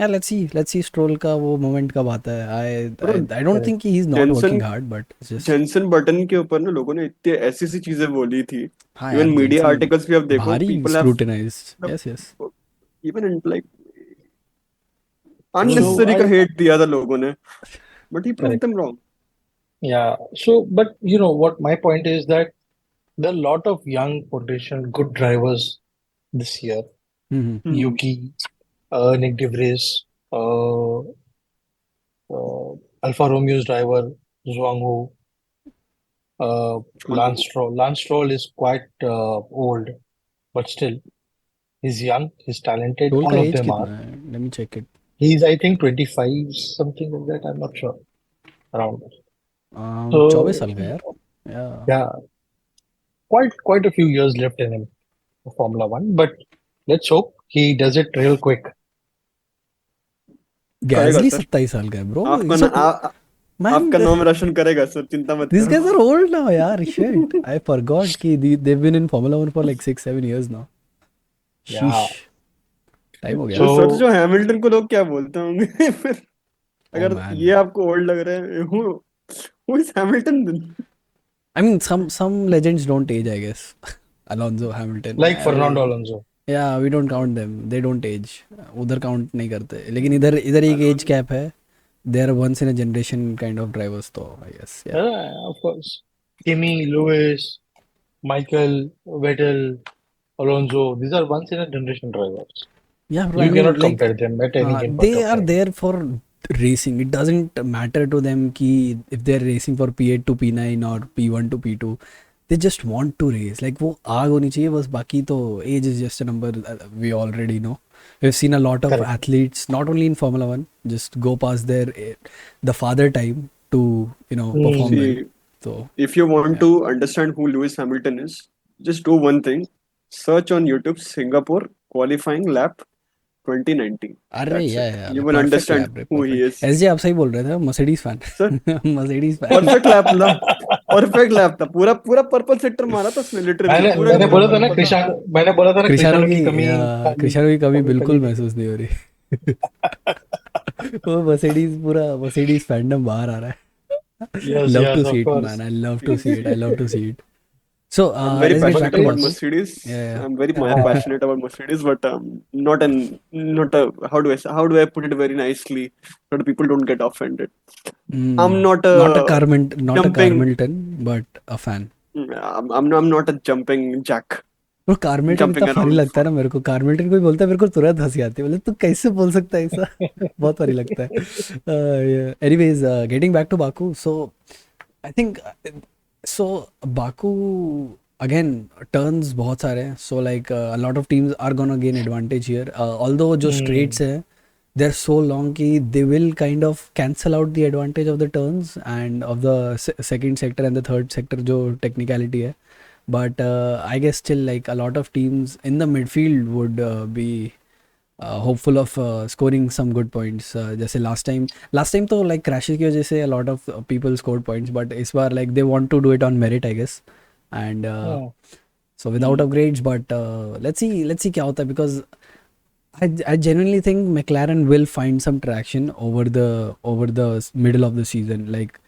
यार लेट्स सी स्ट्रोल का वो मोमेंट कब आता है. I bro, I I don't Correct. Think he is not Jenson working hard but just. Jenson Button के ऊपर ना लोगों ने इतने ऐसी सी चीजें बोली थी, हाँ इवन यार, मीडिया जेनसन आर्टिकल्स भी आप देखो, भारी people have scrutinised. Yes yes. Even like true. So unnecessary का हेट दिया था लोगों ने, but he prove correct. Them wrong. Yeah. So, but you know what? My point is that there are a lot of young potential good drivers this year. Hmm. Yuki, Nick DeVries, Alfa Romeo's driver, Zhuang Hu, Lance Stroll. Lance Stroll is quite old, but still, he's young, he's talented. Stroll का All of as them are. कितना है? Let me check it. He's, I think, 25, something like that. I'm not sure. Around. So, 24 साल का यार. या yeah, quite a few years left in him for Formula One. But let's hope he does it real quick. करेगा गैसली sir, 27 साल का है bro. आपका so man, आपका नाम रोशन करेगा सर, चिंता मत these करो। guys are old now yaar. Shit, I forgot ki they've been in Formula 1 for like 6-7 years now. शीश, Yeah. टाइम हो गया. तो So सोचो हैमिल्टन को लोग क्या बोलते होंगे फिर, Oh अगर man. ये आपको ओल्ड लग रहा है. Who is Hamilton then? I mean, some legends don't age, I guess. Alonso, Hamilton. like Fernando Alonso. Yeah, we don't count them. They don't age. उधर count नहीं करते. लेकिन इधर इधर एक age cap है. They are once in a generation kind of drivers, तो I guess. Yeah. Of course. Kimi, Lewis, Michael, Vettel, Alonso. These are once in a generation drivers. Yeah, bro. I You mean, cannot like, compare them at any given point they of are time. there for racing. It doesn't matter to them कि if they're racing for P8 to P9 or P1 to P2. They just want to race. Like वो आग होनी चाहिए बस. बाकी तो age is just a number. We already know. We've seen a lot of Correct. athletes, not only in Formula One, just go past their the father time to perform well. See, So if you want to understand who Lewis Hamilton is, just do one thing. Search on YouTube Singapore qualifying lap 2019. अरे That's या it. या You will perfect understand lap रे, who he perfect. is. SJ आप सही बोल रहे थे. Mercedes fan. Sir, Mercedes fan. Perfect lap था. परफेक्ट लैप था. पूरा पूरा पर्पल सेक्टर मारा था उसने लिटरली. मैंने पूरा मैंने का बोला पूरा था ना पर्पल था. कृषाणु कृषाणु की की कमी कृषाणु की कमी कमी बिल्कुल कमी महसूस नहीं हो रही. वो मर्सिडीज फैंडम बाहर आ रहा है. yes love to yes see of it course मैन. I love to see it. I love to see it. So I'm very let's get back passionate to but about Baku. Mercedes. या I'm very uh, passionate about Mercedes, but not an not a how do I put it very nicely so that people don't get offended. I'm not a not a jumping. कार्मिल्टन but a fan. I'm not a jumping jack. वो कार्मिल्टन इतना Jumping funny around लगता है for. ना मेरे को. कार्मिल्टन कोई बोलता है मेरे को तुरंत हंसी आती है. बोले तू कैसे बोल सकता है ऐसा. बहुत फनी लगता है. Anyways getting back to Baku. So I think so Baku again turns बहुत सारे हैं. So like a lot of teams are gonna gain advantage here. Although जो straights hmm, है they're so long कि they will kind of cancel out the advantage of the turns and of the second sector and the third sector जो technicality है. But I guess still like a lot of teams in the midfield would be hopeful of scoring some good points. जैसे last time तो like crashes की वजह से a lot of people scored points, but इस बार like they want to do it on merit I guess. And hmm. so without upgrades, but let's see क्या होता है, because I genuinely think McLaren will find some traction over the middle of the season. Like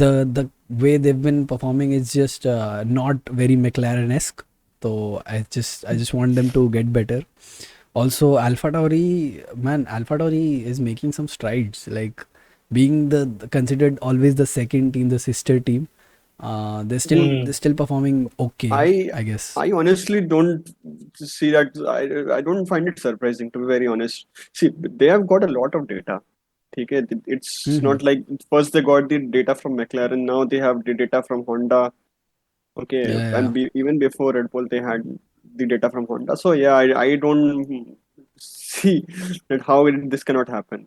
the way they've been performing is just not very McLaren-esque. So I just want them to get better. Also, AlphaTauri is making some strides. Like being the considered always the second team, the sister team. They're still performing okay, I I guess. I honestly don't see that. I don't find it surprising, to be very honest. See, they have got a lot of data. Okay, it's Mm-hmm. not like first they got the data from McLaren, now they have the data from Honda. Okay, Yeah, yeah. and even before Red Bull, they had the data from Honda. So yeah, I don't see that how this cannot happen.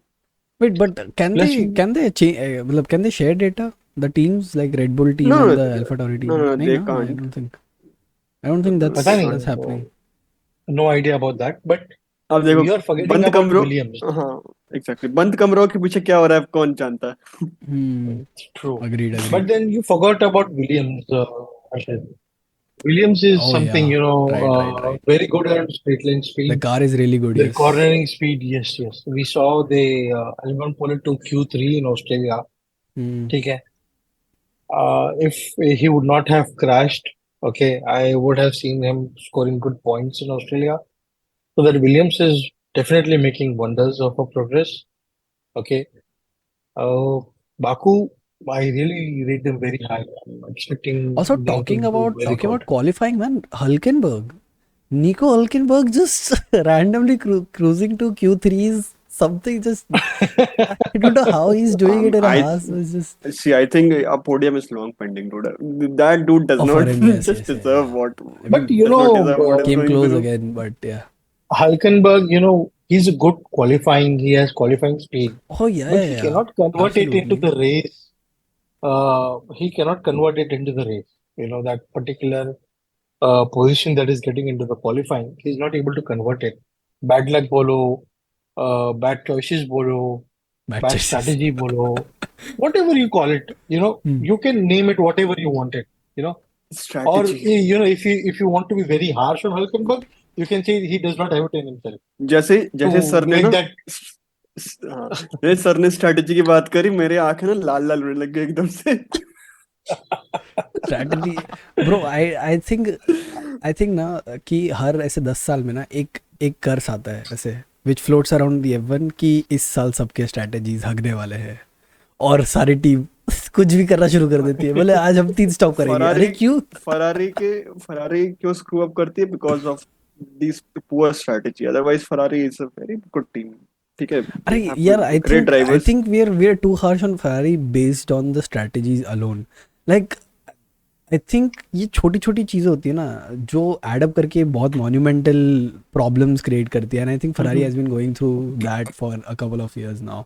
Wait, but can Plus, they change? मतलब can they share data? The teams like Red Bull team No, and no, the AlphaTauri no, team. no, नहीं they ना? I can't. don't think. I don't think पता They नहीं that's can't. happening. no idea about that, but अब देखो, you are forgetting बंद about कमरों. Williams. हाँ, exactly, बंद कमरों के पीछे क्या हो रहा है कौन जानता है. Hmm. True. Agreed. But Agreed. then you forgot about Williams. Harshit. Williams is Oh something, yeah. Right. very good at straight line The speed. car is really good. Their Yes. cornering speed, yes, yes. We saw they Albon pull it to Q3 in Australia. Hmm. Okay. If he would not have crashed, okay, I would have seen him scoring good points in Australia. So that Williams is definitely making wonders of a progress. Okay. Uh, Baku, I really rate them very high. I'm expecting Also them to do very talking good. about qualifying, man. Hulkenberg. Nico Hulkenberg just randomly cruising to Q3 is something just. I don't know how he's doing it in a I Haas. It's just. see. I think a podium is long pending, dude. That dude does Oh, for not him, yes, just yes, yeah, deserve yeah. what I But mean, does not deserve what is came going close through. again, but yeah. Hulkenberg, he's a good qualifying. He has qualifying speed, Oh, yeah, but yeah, he yeah. cannot convert it into Absolutely. the race. He cannot convert it into the race. That particular position that is getting into the qualifying, he's not able to convert it. Bad luck bolo, bad choices bolo, Bad bad choices. strategy bolo, whatever you call it. Hmm. You can name it whatever you want it. Or Strategy. if you want to be very harsh on Hulkenberg, you can see he does not hesitate himself जैसे to जैसे sir ने make ना, that. हाँ, जैसे sir ने strategy की बात करी, मेरे आंखें ना लाल लाल होने लग गए एकदम से। स्ट्रैटेजी ब्रो, आई थिंक ना कि हर ऐसे 10 साल में ना एक एक कर्स आता है ऐसे विच फ्लोट्स अराउंड दी एवन कि इस साल सबके स्ट्रैटेजीज हगने वाले हैं और सारी टीम कुछ भी करना शुरू कर देती है, बोले आज हम 3 स्टॉप करेंगे, अरे फरारी क्यों? फरारी क्यों स्क्रू अप करती है? Because of this poor strategy, otherwise Ferrari is a very good team. ठीक है, दे अरे यार, have great I drivers. Think we are too harsh on Ferrari based on the strategies alone. Like I think ये छोटी छोटी चीज़ें होती है ना जो एडअप करके बहुत मॉन्यूमेंटल प्रॉब्लम्स क्रिएट करती है, and I think Ferrari has been going through that for a couple of years now.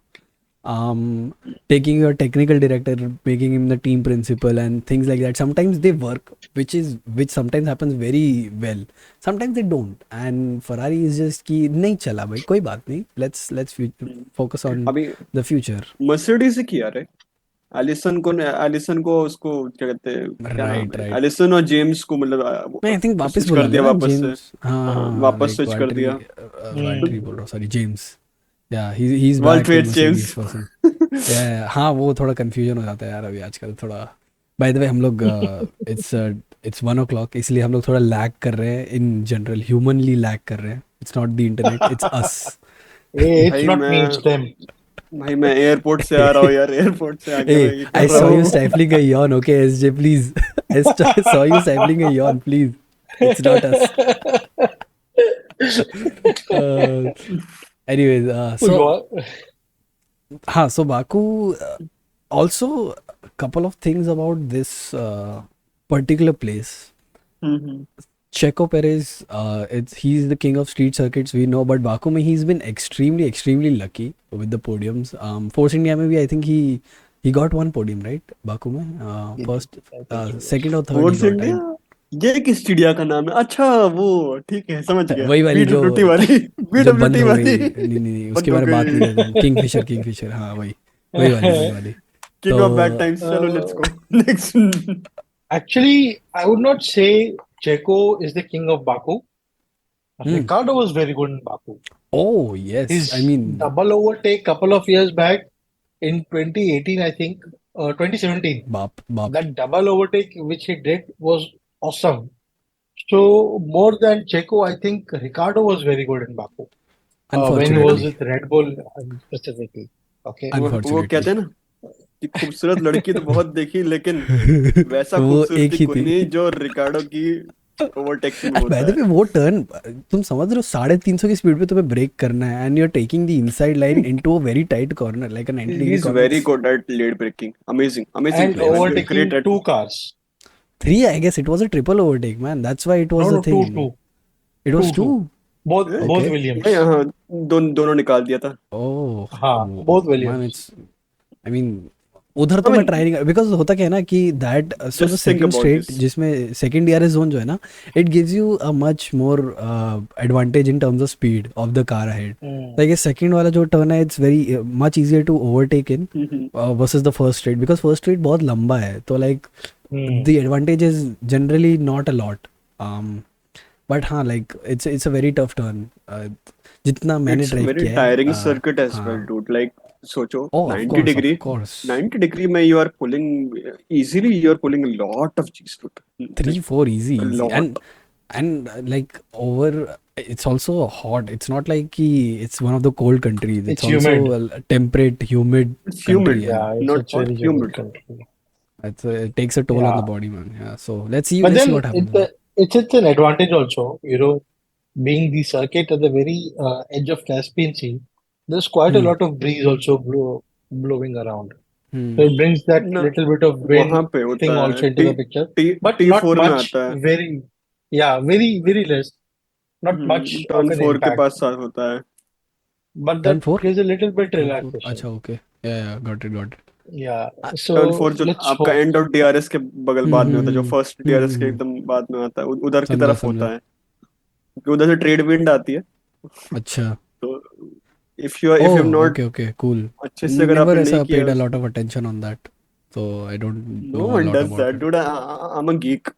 Taking your technical director, making him the team principal and things like that, sometimes they work, which sometimes happens very well, sometimes they don't, and Ferrari is just कि नहीं चला भाई, कोई बात नहीं, let's focus on अभी the future. Mercedes से किया रे, एलिसन को उसको क्या कहते हैं, क्या नाम Right, है, right. एलिसन और जेम्स को मतलब मैं आई थिंक वापस स्विच बुला कर लिया दिया ना वापस से। जेम्स, हाँ हाँ, हाँ, वापस लाइक स्विच कर वाल्टरी, दिया। वाल्टरी बोल रहा हूँ, सॉरी जेम्स, या he's world back in trade Mercedes James. person. हाँ वो थोड़ा कंफ्यूजन हो जाता है यार अभी आजकल थोड़ा. बाय द वे हम लोग इट्स 1 o'clock, इसलिए हम लोग थोड़ा लैग कर रहे हैं, इन जनरल ह्यूमनली लैग कर रहे हैं. It's not the internet, it's us. Hey, it's भाई not me, it's them. मैं एयरपोर्ट से आ रहा हूँ यार, एयरपोर्ट से आके मैं Hey, ये I कर रहा saw you हूँ। stifling a yawn, okay, SJ, please. Saw you stifling a yawn, please. It's not us. Uh, anyways, Oh, you are. so Baku, also a couple of things about this particular place. Hmm, Checo Perez, he's the king of street circuits, we know, but Baku mein he's been extremely lucky with the podiums. Force India mein bhi I think he got one podium, right? Baku mein, Yes, first, I think so, yes. second or third he force got. India, ये किस चिड़िया का नाम है? अच्छा वो, ठीक है समझ गया, वही वाली जो बीडब्ल्यूटी वाली, जो बंद बीडब्ल्यूटी हो गई, वाली नहीं उसके बंद हो बारे में बात नहीं करते हम. गई। किंगफिशर, हाँ वही वही वाली. किंग ऑफ बैड तो टाइम्स, चलो let's Uh, go next. Actually, I would not say Checo is the king of Baku. hmm. Ricardo was very good in Baku. Oh yes, I His mean, double overtake couple of years back in 2018, I think, 2017. बाप. That double overtake which he did was awesome. So more than Checo, I think Ricardo was very good in Baku when he was Unfortunately, with Red Bull specifically. Okay. वो कहते unfortunately. हैं ना कि खूबसूरत लड़की तो बहुत देखी, लेकिन वैसा वो एक खूबसूरती ही कोई थी. नहीं जो रिकार्डो की ओवरटेकिंग में एंड बाय होता द है। वे वो टर्न, तुम समझ रहे हो 350 की स्पीड पे तुम्हें ब्रेक करना है and you are taking the inside line into a very tight corner like a 90 ही degree is corner. Very good at late braking, amazing And player, overtaking great at. two cars. 3, I guess it was a triple overtake, man, that's why it was No, the no, two, thing. two, It was two, two. 2. Both Okay. Williams. हाँ, दोनों निकाल दिया था। Oh, हाँ, both man, Williams. it's, I mean, उधर आई तो मैं mean try नहीं कर, बिकॉज होता क्या है ना कि that, so the just think second about straight this. जिसमें सेकंड डीआरएस जोन जो है ना, it gives you a much more advantage in terms of speed of the car ahead. Hmm. Like ये सेकंड वाला जो टर्न है, it's very much easier to overtake in versus the first straight, because first straight बहुत लंबा है, तो like Hmm. The advantage is generally not a lot. But हाँ, like it's a very tough turn, जितना मैंने it's drive very किया है. Tiring circuit as well हाँ. डूड, लाइक सोचो Oh, of 90 course, of degree, course. 90 degree में you are pulling easily, you are pulling lot of चीज, 3-4 easy, lot. and like over, it's also hot, it's not like it's one of the cold countries, it's It's also humid. a temperate humid it's country, humid, and Yeah, it's not very hot, humid humid. country. it takes a toll on the Yeah. body, man. Yeah, so let's see, But let's see then what happens. it's an advantage also, being the circuit at the very edge of Caspian Sea, there's quite a Hmm. lot of breeze also blowing around. Hmm. So it brings that ना little bit of वहां wind पे होता thing है also into T the picture, T but T not four में much, आता है। very, very less, not much of turn an 4 के impact. पास साथ होता है। But Turn that 4, gives a little bit turn 4, relaxation. अच्छा, okay, yeah, got it. Yeah. Uh, turn So 4 जो let's आपका hope. एंड ऑफ डीआरएस के बगल हम्म बाद में हम्म होता है, जो हम्म फर्स्ट हम्म डीआरएस हम्म, के हम्म, एकदम बाद में आता है, उधर की समझा तरफ समझा. होता है, क्योंकि उधर से ट्रेड विंड आती है। अच्छा. तो if you Oh, not okay, cool. अच्छे से अगर Never आपने नहीं ऐसा किया, paid a lot of attention on that, so I don't know know a one lot does about that it. Dude, I am a geek.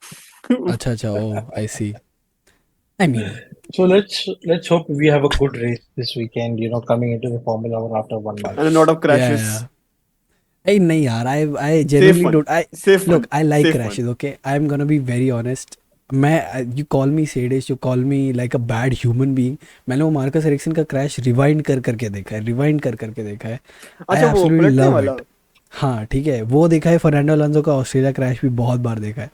अच्छा, oh, I see. I mean, So let's hope we have a good race this weekend. You know, coming into the Formula One after 1 month. And a lot of Yeah, crashes. yeah. Hey, नहीं यार, I Safe genuinely one. don't. I Safe look, one. I like Safe one. crashes. Okay, I'm gonna be very honest. You call me sadish, you call me like a bad human being. मैंने वो Marcus Ericsson का crash rewind कर करके देखा है, rewind कर करके देखा है. आई अच्छा, वो एब्सोल्युटली पलटने लव वाला। इट. हाँ ठीक है, वो देखा है. फर्नांडो अलोंसो का ऑस्ट्रेलिया क्रैश भी बहुत बार देखा है.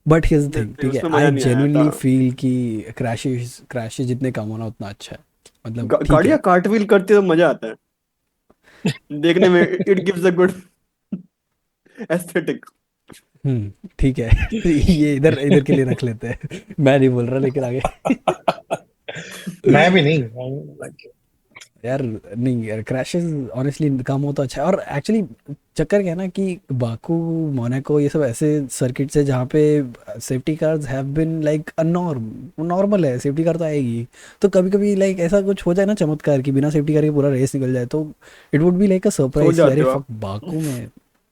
बट हियर्स द थिंग, ठीक है, उसमें आई मजा नहीं आया था। जेन्युइनली फील कि क्रैशेस क्रैशेस जितने कम होना उतना अच्छा है. मतलब ठीक गाड़ियां है. कार्टव्हील करती तो मजा आता है देखने में। It gives a good aesthetic. ठीक है. ये इधर इधर के लिए रख लेते हैं. मैं नहीं बोल रहा, लेकिन आगे. मैं भी नहीं. Like, यार नहीं यार, क्रैशेस ऑनेस्टली कम हो तो अच्छा है. और एक्चुअली चक्कर क्या है ना कि बाकू, मोनाको, ये सब ऐसे सर्किट्स है जहाँ पे safety cars have been like a normal है. सेफ्टी कार तो आएगी. तो कभी कभी लाइक ऐसा कुछ हो जाए ना चमत्कार कि बिना सेफ्टी कार के पूरा रेस निकल जाए, तो it would be like a so surprise. जाते अरे हो फक, आप। बाकू में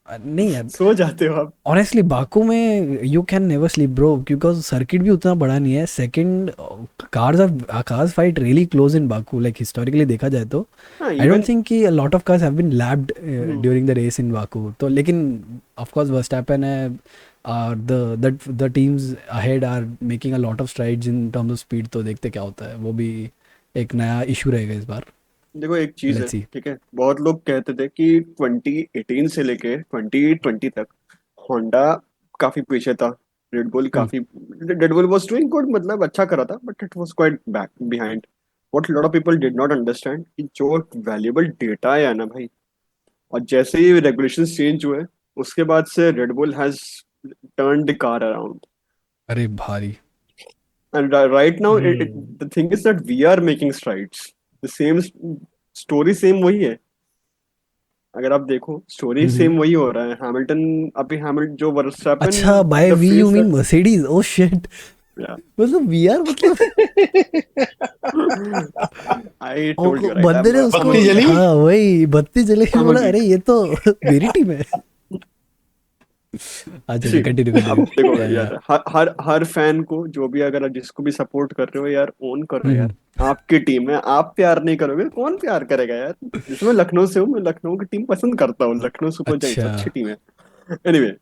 नहीं यार. सो जाते हो आप। ऑनेस्टली बाकू में you can never sleep bro, because circuit भी उतना बड़ा नहीं है. Second, cars fight really close in Baku, like historically देखा जाए तो. हाँ, आई डोंट इवन। थिंक कि lot of cars have been lapped during the race in Baku. तो लेकिन ऑफ कोर्स वर्स्टैपेन है, the teams ahead are making a lot of strides in terms of speed. तो देखते क्या होता है, वो भी एक नया इशू रहेगा इस बार. देखो, एक चीज है, लेट्स सी. ठीक है, बहुत लोग कहते थे कि 2018 से लेके 2020 तक होंडा काफी पीछे था। रेड बुल काफी, red bull was doing good, मतलब अच्छा कर रहा था, but it was quite back behind. What lot of people did not understand कि जो वैल्यूएबल डेटा है ना भाई, और जैसे ही रेगुलेशंस चेंज हुए, उसके बाद से red bull has turn the car around. अरे भारी. And right now, hmm. the thing is that we are making strides. The same story, same वही है। अगर आप देखो, स्टोरी सेम वही हो रहा है। हैमिल्टन, अभी हैमिल्टन जो वर्स्टैपेन, अच्छा, by the we you face mean that. Mercedes? Oh shit. या मतलब वी आर, मतलब I told you right, I बंदे ने एम उसको, बत्ती जली. हाँ वही बत्ती जले. आई एम अ बोला अरे गीक। ये तो मेरी टीम है. अच्छा, कंटिन्यू अब कंटिन्यू. देखो या या. यार, हर फैन को, जो भी, अगर जिसको भी सपोर्ट कर रहे हो यार, ओन करो यार। आपकी टीम है, आप प्यार नहीं करोगे कौन प्यार करेगा यार। जैसे मैं लखनऊ से हूँ, मैं लखनऊ की टीम पसंद करता हूँ। लखनऊ सुपर जायंट्स अच्छा. अच्छी टीम है। एनीवे,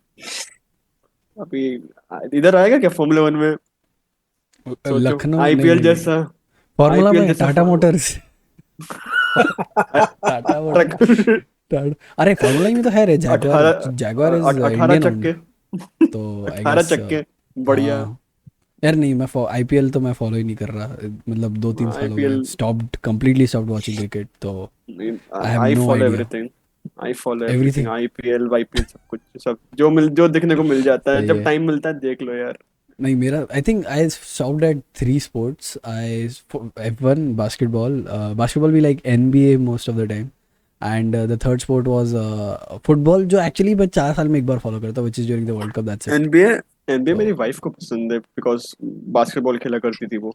अभी इधर आएगा क्या फॉर्मूला वन में? सोचो, लखनऊ नहीं आईपीएल नहीं नहीं. जैसा। फार्मूला आईपीएल में जैसा Tata Motors. Tata motor. Truck. अरे फार्मूला में तो है रे, Jaguar. Jaguar is 18 Indian owned. चक्के। तो आई 18 गेस. चक्के। बढ़िया। हाँ यार, नहीं मैं आईपीएल तो मैं फॉलो ही नहीं कर रहा. मतलब 2-3 साल हो गए. IPL, stopped, completely stopped watching cricket. तो I have I no follow idea. Everything. I follow everything, everything. IPL YPL सब कुछ, सब जो दिखने को मिल जाता है, सही जब है. टाइम मिलता है देख लो यार। नहीं मेरा, I think I stopped at 3 sports. I F1, basketball. Basketball भी like NBA most of the time. And the third sport was football, जो एक्चुअली मैं 4 साल में एक बार फॉलो करता हूँ, which is during the world cup. That's it. NBA, NBA तो मेरी वाइफ को पसंद है, बिकॉज बास्केटबॉल खेला करती थी वो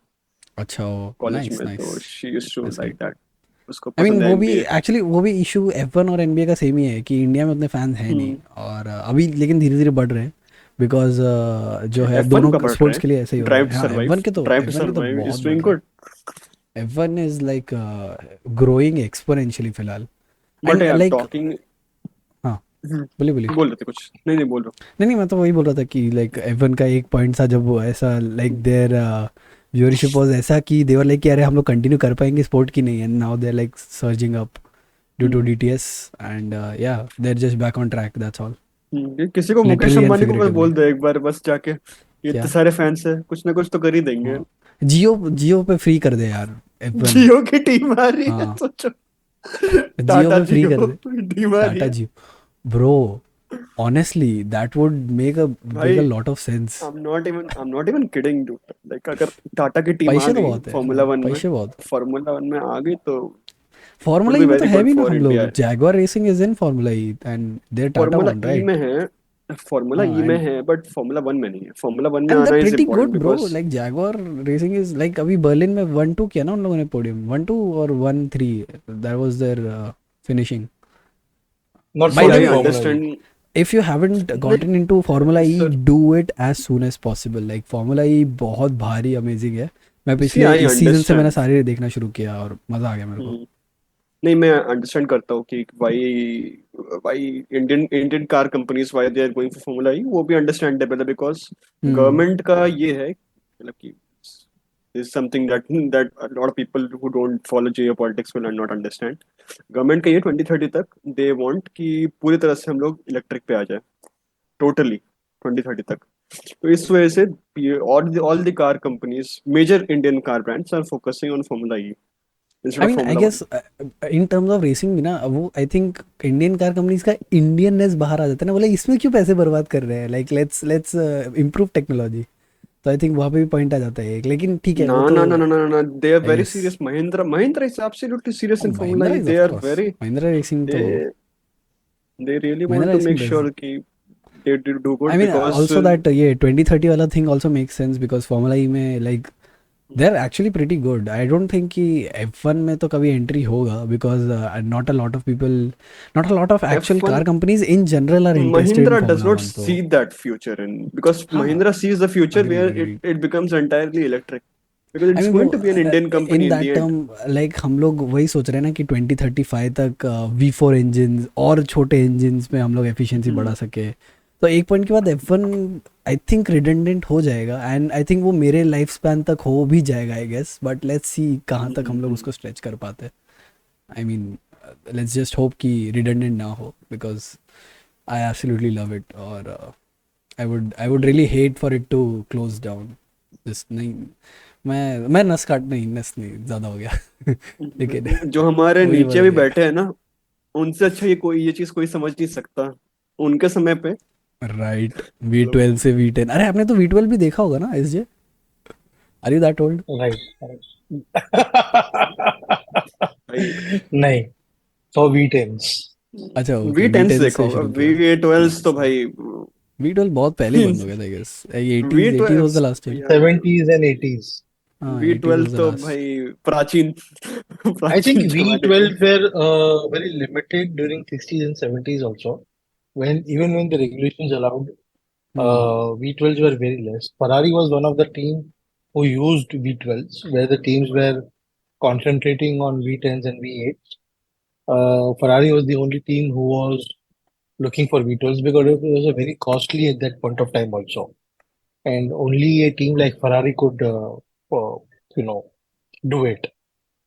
अच्छा, कॉलेज नाइस में, नाइस. तो she used to that's like good. That. उसको आई मीन पसंद है वो भी एनबीए। एक्चुअली, वो भी इशू F1 और NBA का सेम ही है कि इंडिया में उतने फैंस हैं नहीं. और अभी लेकिन धीरे धीरे बढ़ रहे हैं. बिकॉज जो है F1 दोनों का बढ़ रहा स्पोर्ट्स है। के लिए ऐसे ही हो रहा ड्राइव है. टू हाँ सर्वाइव, F1 के तो, ड्राइव टू F1 के तो सर्वाइव बहुत इज बढ़ डूइंग रहे गुड। हैं. F1 is like growing exponentially फिलहाल. बट एंड यार लाइक, टॉकिंग। हाँ बोलिए बोलिए. बोल रहे थे कुछ? नहीं नहीं, बोल रहा नहीं नहीं, मैं तो वही बोल रहा था कि लाइक F1 का एक पॉइंट था जब वो ऐसा लाइक देयर व्यूअरशिप वाज ऐसा कि दे वर लाइक कि अरे हम लोग कंटिन्यू कर पाएंगे स्पोर्ट की नहीं. And now they are like surging up due to हूँ। DTS. And yeah they are just back on track. That's all. किसी को, मुकेश लिटरली एंड अंबानी को बस फिगरेटिवली. बोल दो एक बार, बस जाके, ये इतने क्या? सारे फैंस है, कुछ ना कुछ तो कर ही देंगे। हाँ, जियो जियो पे फ्री कर दे यार F1. जियो की टीम आ रही है, हाँ, सोचो। जियो टाटा पे फ्री कर जियो दे. टीम आ रही टाटा है। Jio bro. Honestly, that would make भाई, a lot of sense. I am not even kidding dude. Like अगर टाटा की टीम आ पैसे तो गई बहुत है. फॉर्मूला हाँ, वन में, पैसे बहुत. आ गई तो फॉर्मूला वुड ई बी में तो वेरी है गुड भी ना फॉर हम इंडिया। लोग. Jaguar racing is in Formula E and there Tata Formula one, E right? में है, फॉर्मूला ई हाँ. में है, बट फॉर्मूला वन में नहीं है। फॉर्मूला वन में एंड आना that is pretty good important bro. Because like Jaguar racing is like, अभी बर्लिन में 1-2 किया ना उन लोगों ने पोडियम. 1-2 और 1-3, that was there finishing. Not By for the I the way, Formula E. Understand. if you haven't gotten into Formula E, do it as soon as possible. Like Formula E बहुत भारी amazing है. मैं See, पिछले I इस season से मैंने understand. सारे देखना शुरू किया और मज़ा आ गया मेरे को। नहीं, मैं अंडरस्टैंड करता हूँ कि why Indian car companies why they are going for Formula E, वो भी अंडरस्टैंडेबल है बिकॉज हम्म। गवर्नमेंट का ये है, मतलब कि is something that a lot of people who don't follow geopolitics will not understand. Government का ये 2030 तक दे वांट कि पूरी तरह से हम लोग इलेक्ट्रिक पे आ जाए, टोटली 2030 तक। तो इस वजह से all the car companies, major Indian car brands are focusing on Formula E instead I of mean I Formula guess in terms of racing भी ना, वो I think Indian car companies का इंडियननेस बाहर आ जाता है ना, बोले इसमें क्यों पैसे बर्बाद कर रहे हैं, लाइक लेट्स इम्प्रूव टेक्नोलॉजी। तो आई थिंक वहाँ पे भी पॉइंट आ जाता है एक, लेकिन ठीक है No, वो तो no, no, no, no, no, no. They are I very guess. serious. Mahindra is absolutely serious in Formula Mahindra E. Is They of are course, very, Mahindra racing तो, they really want Mahindra to make racing does. sure कि they do I good mean because also that ये 2030 वाला thing also makes sense because Formula E में like they are actually pretty good. I don't think कि F1 में तो कभी entry होगा because not a lot of people, not a lot of actual car F1, companies in general R interested in Mahindra does formula not one. तो see that future in, because हाँ, Mahindra sees the future agreed where it, agreed. it becomes entirely electric because I it's mean going वो to be an Indian company in in the that end. Term like हम लोग वही सोच रहे हैं ना कि 2035 तक V4 इंजन और छोटे इंजन में हम लोग एफिशिएंसी बढ़ा Hmm. सके। तो एक पॉइंट के बाद F1 आई थिंक रिडंडेंट हो जाएगा एंड आई थिंक वो मेरे लाइफ स्पैन तक हो भी जाएगा I guess, but let's see कहाँ तक हम लोग उसको स्ट्रेच कर पाते हैं। I mean let's just hope कि रिडंडेंट ना हो because I absolutely love it, और I would really hate for it to close down. Just नहीं, मैं नस काट नहीं, नस नहीं ज़्यादा हो गया लेकिन जो हमारे वही नीचे बोला भी गया। बैठे हैं ना, उनसे अच्छा ये चीज कोई समझ नहीं सकता उनके समय पे। राइट, मतलब V12 से V10, अरे आपने तो V12 भी देखा होगा ना SJ, are you that old? Right. भाई, नहीं, so V10s. अच्छा ओके, V10s V10 देखा से होगा, शुरू किया। V12s तो भाई V12 बहुत पहले ही बंद हो गया था I guess, 80s was the last time. V12 70s and 80s. हाँ, 80s V12 वाज द तो लास्ट। भाई प्राचीन I think प्राचीन जमाने के। V12 were very limited during 60s and 70s also. Even when the regulations allowed, V12s were very less. Ferrari was one of the team who used V12s, where the teams were concentrating on V10s and V8s. Ferrari was the only team who was looking for V12s because it was a very costly at that point of time also. And only a team like Ferrari could, you know, do it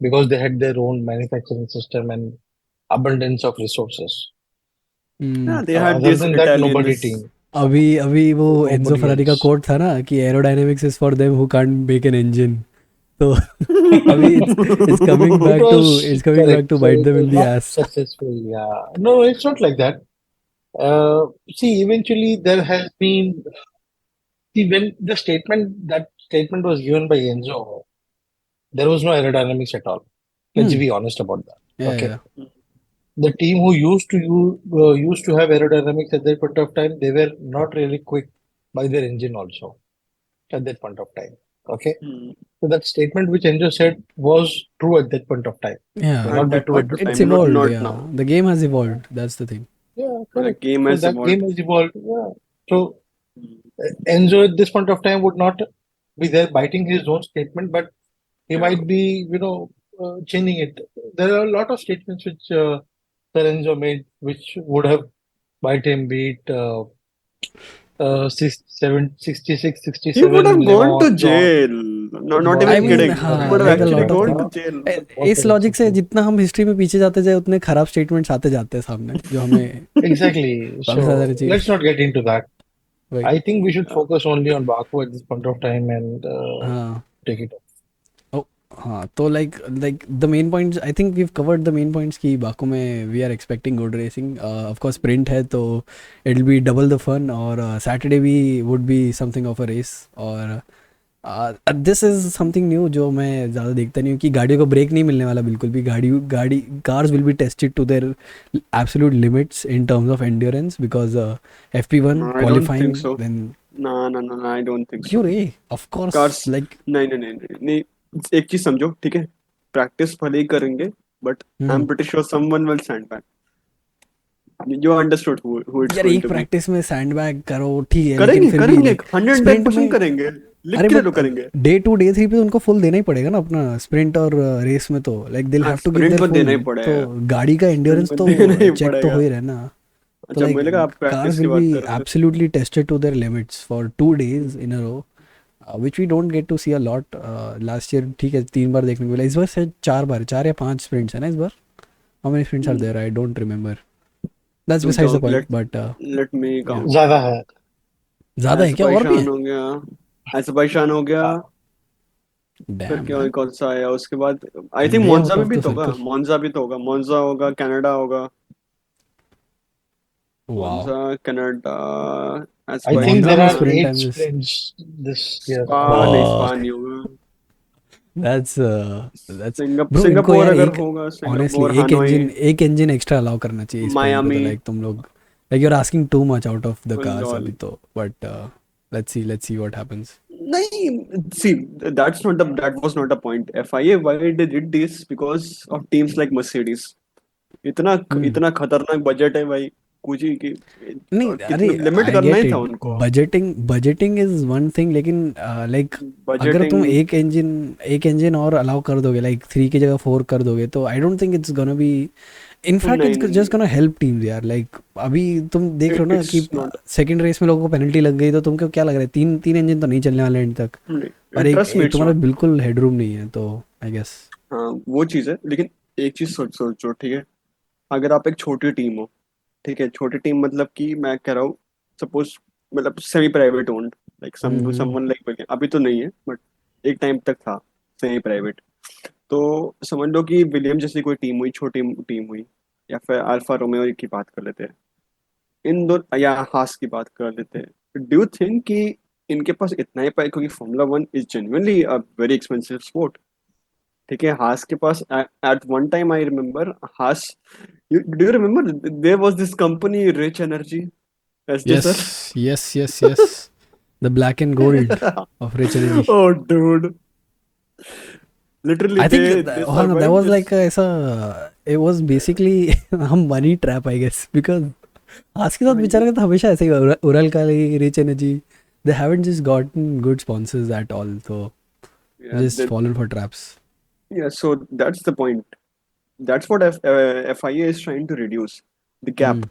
because they had their own manufacturing system and abundance of resources. Yeah, they had Other these than that, nobody Italians. team, अभी अभी वो Enzo nobody Ferrari का else. Quote था ना कि aerodynamics is for them who can't make an engine. तो अभी it's coming It back to, was it's coming back correct. To So bite it them was in the not ass. successful. Yeah. No, it's not like that. See, eventually there has been, see, when that statement was given by Enzo, there was no aerodynamics at all. Let's hmm, be honest about that. या Okay. या The team who used to have aerodynamics at that point of time, they were not really quick by their engine also at that point of time. Okay. Hmm. So that statement which Enzo said was true at that point of time. May या At not be that true at point this of it's point time, of not time. Evolved, not या now. The game has evolved, that's the thing. Yeah, The correct. game So has that evolved. game has evolved. Yeah. So Enzo at this point of time would not be there biting his own statement, but he Yeah. might be, changing it. There are a lot of statements which Sir Enzo made, which would have bite him, be it 66, He would 67 have Le gone to Mans, jail. No, not I even बहुत mean kidding. He हाँ, would have like a actually lot of gone thing. to jail. बहुत इस सारी logic से चीजें जितना हम history में पीछे जाते जाए उतने खराब स्टेटमेंट्स आते जाते हैं सामने, जो हमें exactly. वापस आ So जानी चाहिए। let's not get into that. वही। I think we should focus only on Baku at this point of time and हाँ। take it off. ओ हाँ, तो like the main points, I think we have covered the main points कि Baku में we are expecting good racing. Of course sprint है तो it will be double the fun, और Saturday भी would be something of a race. और this is something new जो मैं ज़्यादा देखता नहीं हूँ कि गाड़ियों को ब्रेक नहीं मिलने वाला बिल्कुल भी। गाड़ी cars will be tested to there absolute limits in terms of endurance because FP1 No, I don't think qualifying so. Then. No, no, no, no, I don't think क्यों so. रे, ऑफ कोर्स कार्स, लाइक। नहीं नहीं नहीं नहीं नहीं, एक चीज समझो, ठीक है? प्रैक्टिस भले ही करेंगे, but I am pretty sure someone will stand back. You understood who it's यार going एक to be. प्रैक्टिस में सैंडबैग करो ठीक है, लेकिन करेंगे फिर भी करेंगे, लाइक 110% स्प्रिंट में करेंगे, लिख अरे के बट तो करेंगे। डे 2 डे 3 पे उनको फुल देना ही पड़ेगा ना अपना स्प्रिंट और रेस में, तो लाइक दे हाँ, have to give sprint there में देना फुल। ही तो पड़ेगा, गाड़ी का स्प्रिंट एंड्योरेंस में देना तो ही चेक तो हो पड़ेगा। ही रहा है ना। तो अच्छा, लाइक बोलेगा आप cars प्रैक्टिस की will be बात कर रहे थे। absolutely tested to their limits for 2 days in a row, which we don't get to see a lot. Last year ठीक है 3 बार देखने को मिला, इस बार शायद 4 बार, 4 या 5 स्प्रिंट्स है ना इस बार। How many sprints are there? I don't remember. That's रुक besides जाओ, the point, let but let me yeah. Count. ज्यादा है। ज़्यादा है क्या, और भी अजरबैजान है? हो गया, अजरबैजान हो गया, फिर Damn क्या man. कौन सा आया उसके बाद? आई थिंक India मोन्जा out में of भी the तो होगा, circle. मोन्जा भी तो होगा, मोन्जा होगा, कनाडा होगा, Wow. मोन्जा, Canada, I think Monza there में are Azerbaijan, sprint 8 time is sprints this year. Spa, नहीं स्पा fuck. नहीं होगा, That's bro, इनको सिंगापुर यार अगर एक होगा, honestly सिंगापुर, एक हानोई, engine, एक engine एक्स्ट्रा अलाउ करना चाहिए इस पॉइंट पे, तो मायामी, लाइक तुम लोग like you're asking too much out of the cars lol. अभी तो, but let's see what happens. नहीं, see, that was not the point. FIA, why they did this? Because of teams like Mercedes. इतना Hmm. इतना खतरनाक budget है भाई, कुछ ही की, नहीं और अरे कितना लिमिट आई करना गेट ही था इट, उनको। बजटिंग इज वन थिंग, लेकिन लाइक अगर तुम बजटिंग, एक इंजन और अलाउ कर दोगे, लाइक 3 की जगह 4 कर दोगे, तो आई don't think it's gonna be, in fact नहीं इट्स नहीं जस्ट नहीं, गोना हेल्प टीम्स यार। लाइक अभी तुम देख रहे हो ना कि इट्स नॉट, सेकंड रेस में लोगों को पेनल्टी लग गई, तो तुमको क्या लग रहा है, तीन तीन इंजन तो नहीं चलने वाले एंड तक, और ट्रस्ट मी, एक इट्स तुम्हारा नॉट। बिल्कुल हेडरूम नहीं है, तो आई गेस। हाँ, वो चीज़ है, लेकिन एक चीज सोचो, ठीक है, अगर आप एक छोटी टीम हो, ठीक है, छोटी टीम मतलब कि मैं कह रहा हूँ, सपोज, मतलब सेमी प्राइवेट ओन्ड, लाइक हम्म समवन लाइक, अभी तो नहीं है बट एक टाइम तक था सेमी प्राइवेट। तो समझ लो कि विलियम जैसी कोई टीम हुई, छोटी टीम हुई, या फिर अल्फा रोमेओ की बात कर लेते हैं, इन दो, या हास की बात कर लेते हैं, डू यू थिंक कि इनके पास इतना ही पाए? क्योंकि Formula one is genuinely a very expensive sport, ठीक है, हास के पास at one time I remember, Haas, do you remember there was this company Rich Energy, SJ yes sir? Yes yes yes, the black and gold of Rich Energy. Oh dude, literally I think they हाँ that survived was this. Like ऐसा, it was basically हम money trap I guess, because आज के साथ हाँ, बेचारा का तो हमेशा ऐसे ही हुआ, उरल का rich energy, they haven't just gotten good sponsors at all, तो yeah, just fallen for traps. yeah, so that's the point. That's what FIA is trying to reduce the gap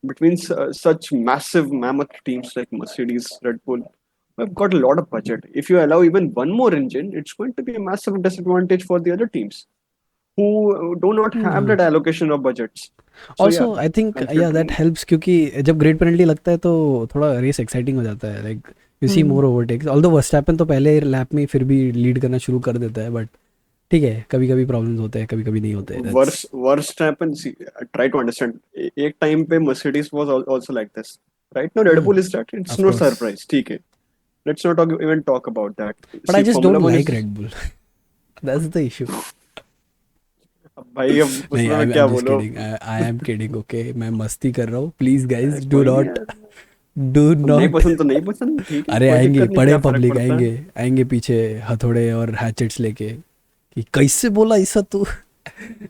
between such massive mammoth teams like Mercedes, Red Bull, who have got a lot of budget. If you allow even one more engine, it's going to be a massive disadvantage for the other teams who do not have that allocation of budgets. So yeah, also I think culture या that too. Helps, क्योंकि जब great penalty लगता है तो थोड़ा race exciting हो जाता है, like you see more overtakes, although Verstappen तो पहले लैप में फिर भी लीड करना शुरू कर देता है, बट ठीक है, कभी कभी प्रॉब्लम्स होते हैं, कभी कभी नहीं होते, that's Worst happen. See, try to understand. एक time पे Mercedes was also like this. Right now, Red Bull is that. It's of no course, surprise. ठीक है. Let's not even talk about that. But I See, just Formula don't One like is, red bull, that's the issue. अब भाई अब नहीं, उसमें आई मैं M क्या just बोलूं? Kidding, I am kidding, okay, मैं मस्ती कर रहा हूँ, प्लीज गाइस डू कोई नहीं नॉट, यार, डू अब नहीं नॉट। पसंद तो नहीं पसंद, ठीक है, अरे कोई आएंगे, दिक्कत नहीं, पड़े क्या फर्क पब्लिक पड़ता है? आएंगे, आएंगे पीछे हथौड़े और हैचेट्स लेके कि कैसे बोला ऐसा तू।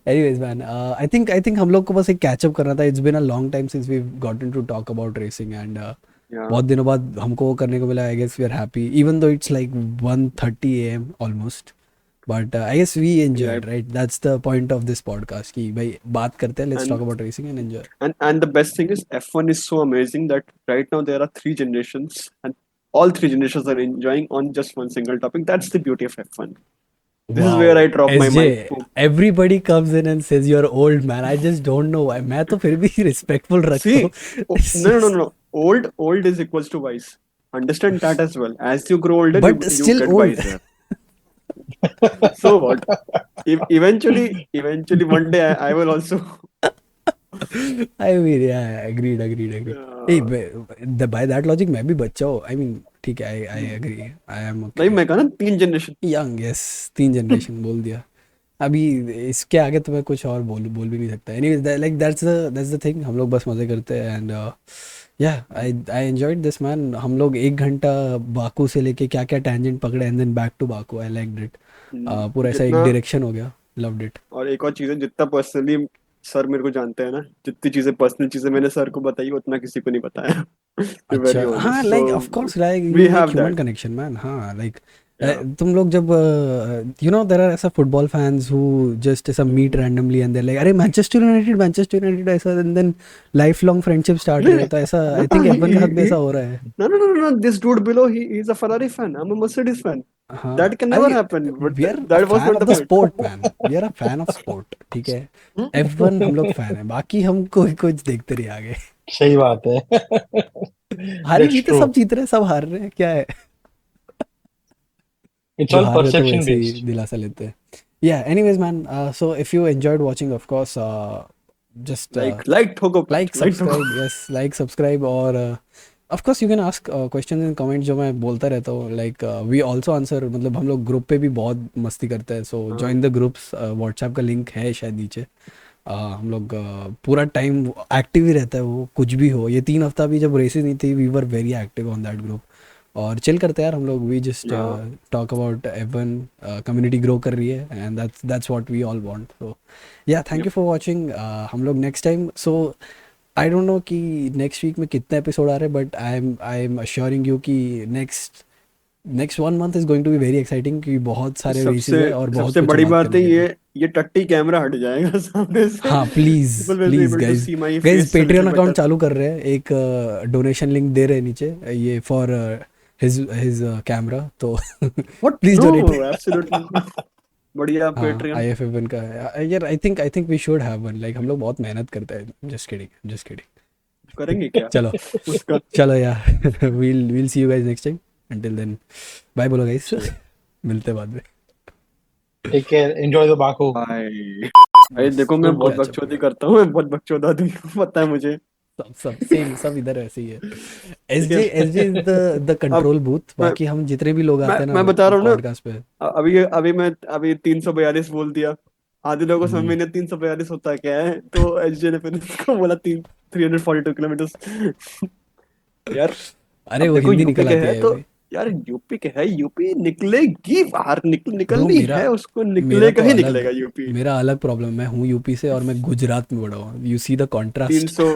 एनीवेज मैन, आई थिंक हम लोग को बस एक कैचअप करना था, it's been a long time since we gotten to talk about racing, and Yeah. बहुत दिनों बाद हमको वो करने को मिला, I guess we are happy, even though it's like 1:30 AM almost, but I guess we Yeah. Enjoyed, right, that's the point of this podcast कि भाई बात करते हैं, let's talk And about racing and enjoy. and the best thing is F1 is so amazing that right now there are three generations and all three generations are enjoying on just one single topic. That's the beauty of F1. This is where wow I drop my SJ, mic. Everybody comes in and says you are old man, I just don't know why, मैं तो फिर भी respectful रखता हूँ। See, no. Old is equals to wise. Understand that as well. As you grow older, but you still get old. wiser. So what? Eventually, one day I will also. I mean या agreed A, uh, by that logic मैं भी बच्चा हूँ, I mean ठीक है, I agree, I am भाई okay, मैं कहा ना, 3 जनरेशन. यंग, यस, 3 जनरेशन बोल दिया अभी, इसके आगे तो मैं कुछ और बोल भी नहीं सकता, anyways like that's the thing, हम लोग बस मजे करते हैं, एंड या आई एंजॉयड दिस मैन, हम लोग 1 घंटा बाकू से लेके क्या क्या टैंजेंट पकड़े, and then back to Baku, I like it, पूरा ऐसा एक जितना, डायरेक्शन हो गया, लव्ड इट। और एक और चीज है, जितना पर्सनली सर मेरे को जानते हैं ना, जितनी चीजें पर्सनल चीजें मैंने सर को बताई उतना किसी को नहीं बताया. To be अच्छा very हाँ honest, like so of course like we you make have human that. Connection man हाँ लाइक Yeah. तुम लोग जब यू नो देयर आर ऐसा फुटबॉल फैंस हु जस्ट ऐसा meet randomly and they like अरे Manchester United ऐसा and then life long friendship start हो जाता है ऐसा आई थिंक No, एवन के साथ भी ऐसा हो रहा है no, no, no, no, no. This dude below, he's a Ferrari fan. I'm a Mercedes fan. हाँ That can never अरे happen. But we are a that was fan not of the the point. Sport man we are a fan of sport ठीक है F1 हम लोग fan है बाकी हम कोई कुछ देखते रहिए आगे सही बात है। हारे That's जीते true. सब जीत रहे हैं सब हार रहे हैं क्या है It's जो all हार रहे थे वो perception ऐसे ही based. दिलासा लेते हैं yeah anyways man so if you enjoyed watching of course just Like ठोको पैर, like like ठोको. subscribe yes like subscribe और of course you can ask questions in comments जो मैं बोलता रहता हूँ like we also answer मतलब हम लोग ग्रुप पे भी बहुत मस्ती करते हैं so join the groups WhatsApp का लिंक है शायद नीचे हम लोग पूरा टाइम एक्टिव ही रहता है वो कुछ भी हो ये 3 हफ्ता भी जब रेसेस नहीं थी we were very active on that group और चिल करते हैं यार हम लोग we just talk about F1 community grow कर रही है and that's what we all want so yeah thank you for watching हम लोग next time so I don't know कि नेक्स्ट वीक में कितने एपिसोड आ रहे हैं but I am assuring you कि next 1 month is going to be very exciting क्योंकि बहुत सारे रेसेस सबसे है और बहुत सबसे कुछ बड़ी बात बात है करने के लिए ये टट्टी कैमरा हट जाएगा सामने से. हाँ please People will be please able to guys see my guys face a Patreon little account better. चालू कर रहे हैं एक डोनेशन लिंक दे रहे हैं नीचे ये फॉर हिज कैमरा तो What? Please No, donate absolutely. बढ़िया हाँ Patreon. IFF1 का है यार I think we should have one like हम लोग बहुत मेहनत करते हैं जस्ट किडिंग करेंगे क्या चलो उसका? चलो यार we'll see you guys next time until then bye बोलो गाइज चलो. मिलते हैं बाद में Take care. Enjoy the Baku. Bye. अरे बस देखो मैं Good, बहुत good. कैच अप बकचोदी करता हूँ, मैं बहुत बकचोद आदमी हूँ, पता है मुझे. सब सब सेम सब इधर ऐसे ही है ठीक है. एसजे इज द अब कंट्रोल बूथ मैं बाकी हम जितने भी लोग मैं आते हैं मैं ना बता रहा हूँ पॉडकास्ट पे ना. अभी 342 बोल दिया. आधे लोगों को समझ में हम्म, नहीं 342 होता क्या है, तो एसजे ने फिर उसको बोला 342 किलोमीटर. यार अरे अब वो देखो हिंदी यूपी निकल के आती है है तो, अभी यार यूपी के है, यूपी निकलेगी बाहर, ब्रो निकलनी मेरा है उसको, मेरा निकलेगा तो ही अलग निकलेगा यूपी. मेरा अलग प्रॉब्लम मैं हूँ यूपी से और मैं गुजरात में बड़ा हूँ यू सी द तीन कॉन्ट्रास्ट सौ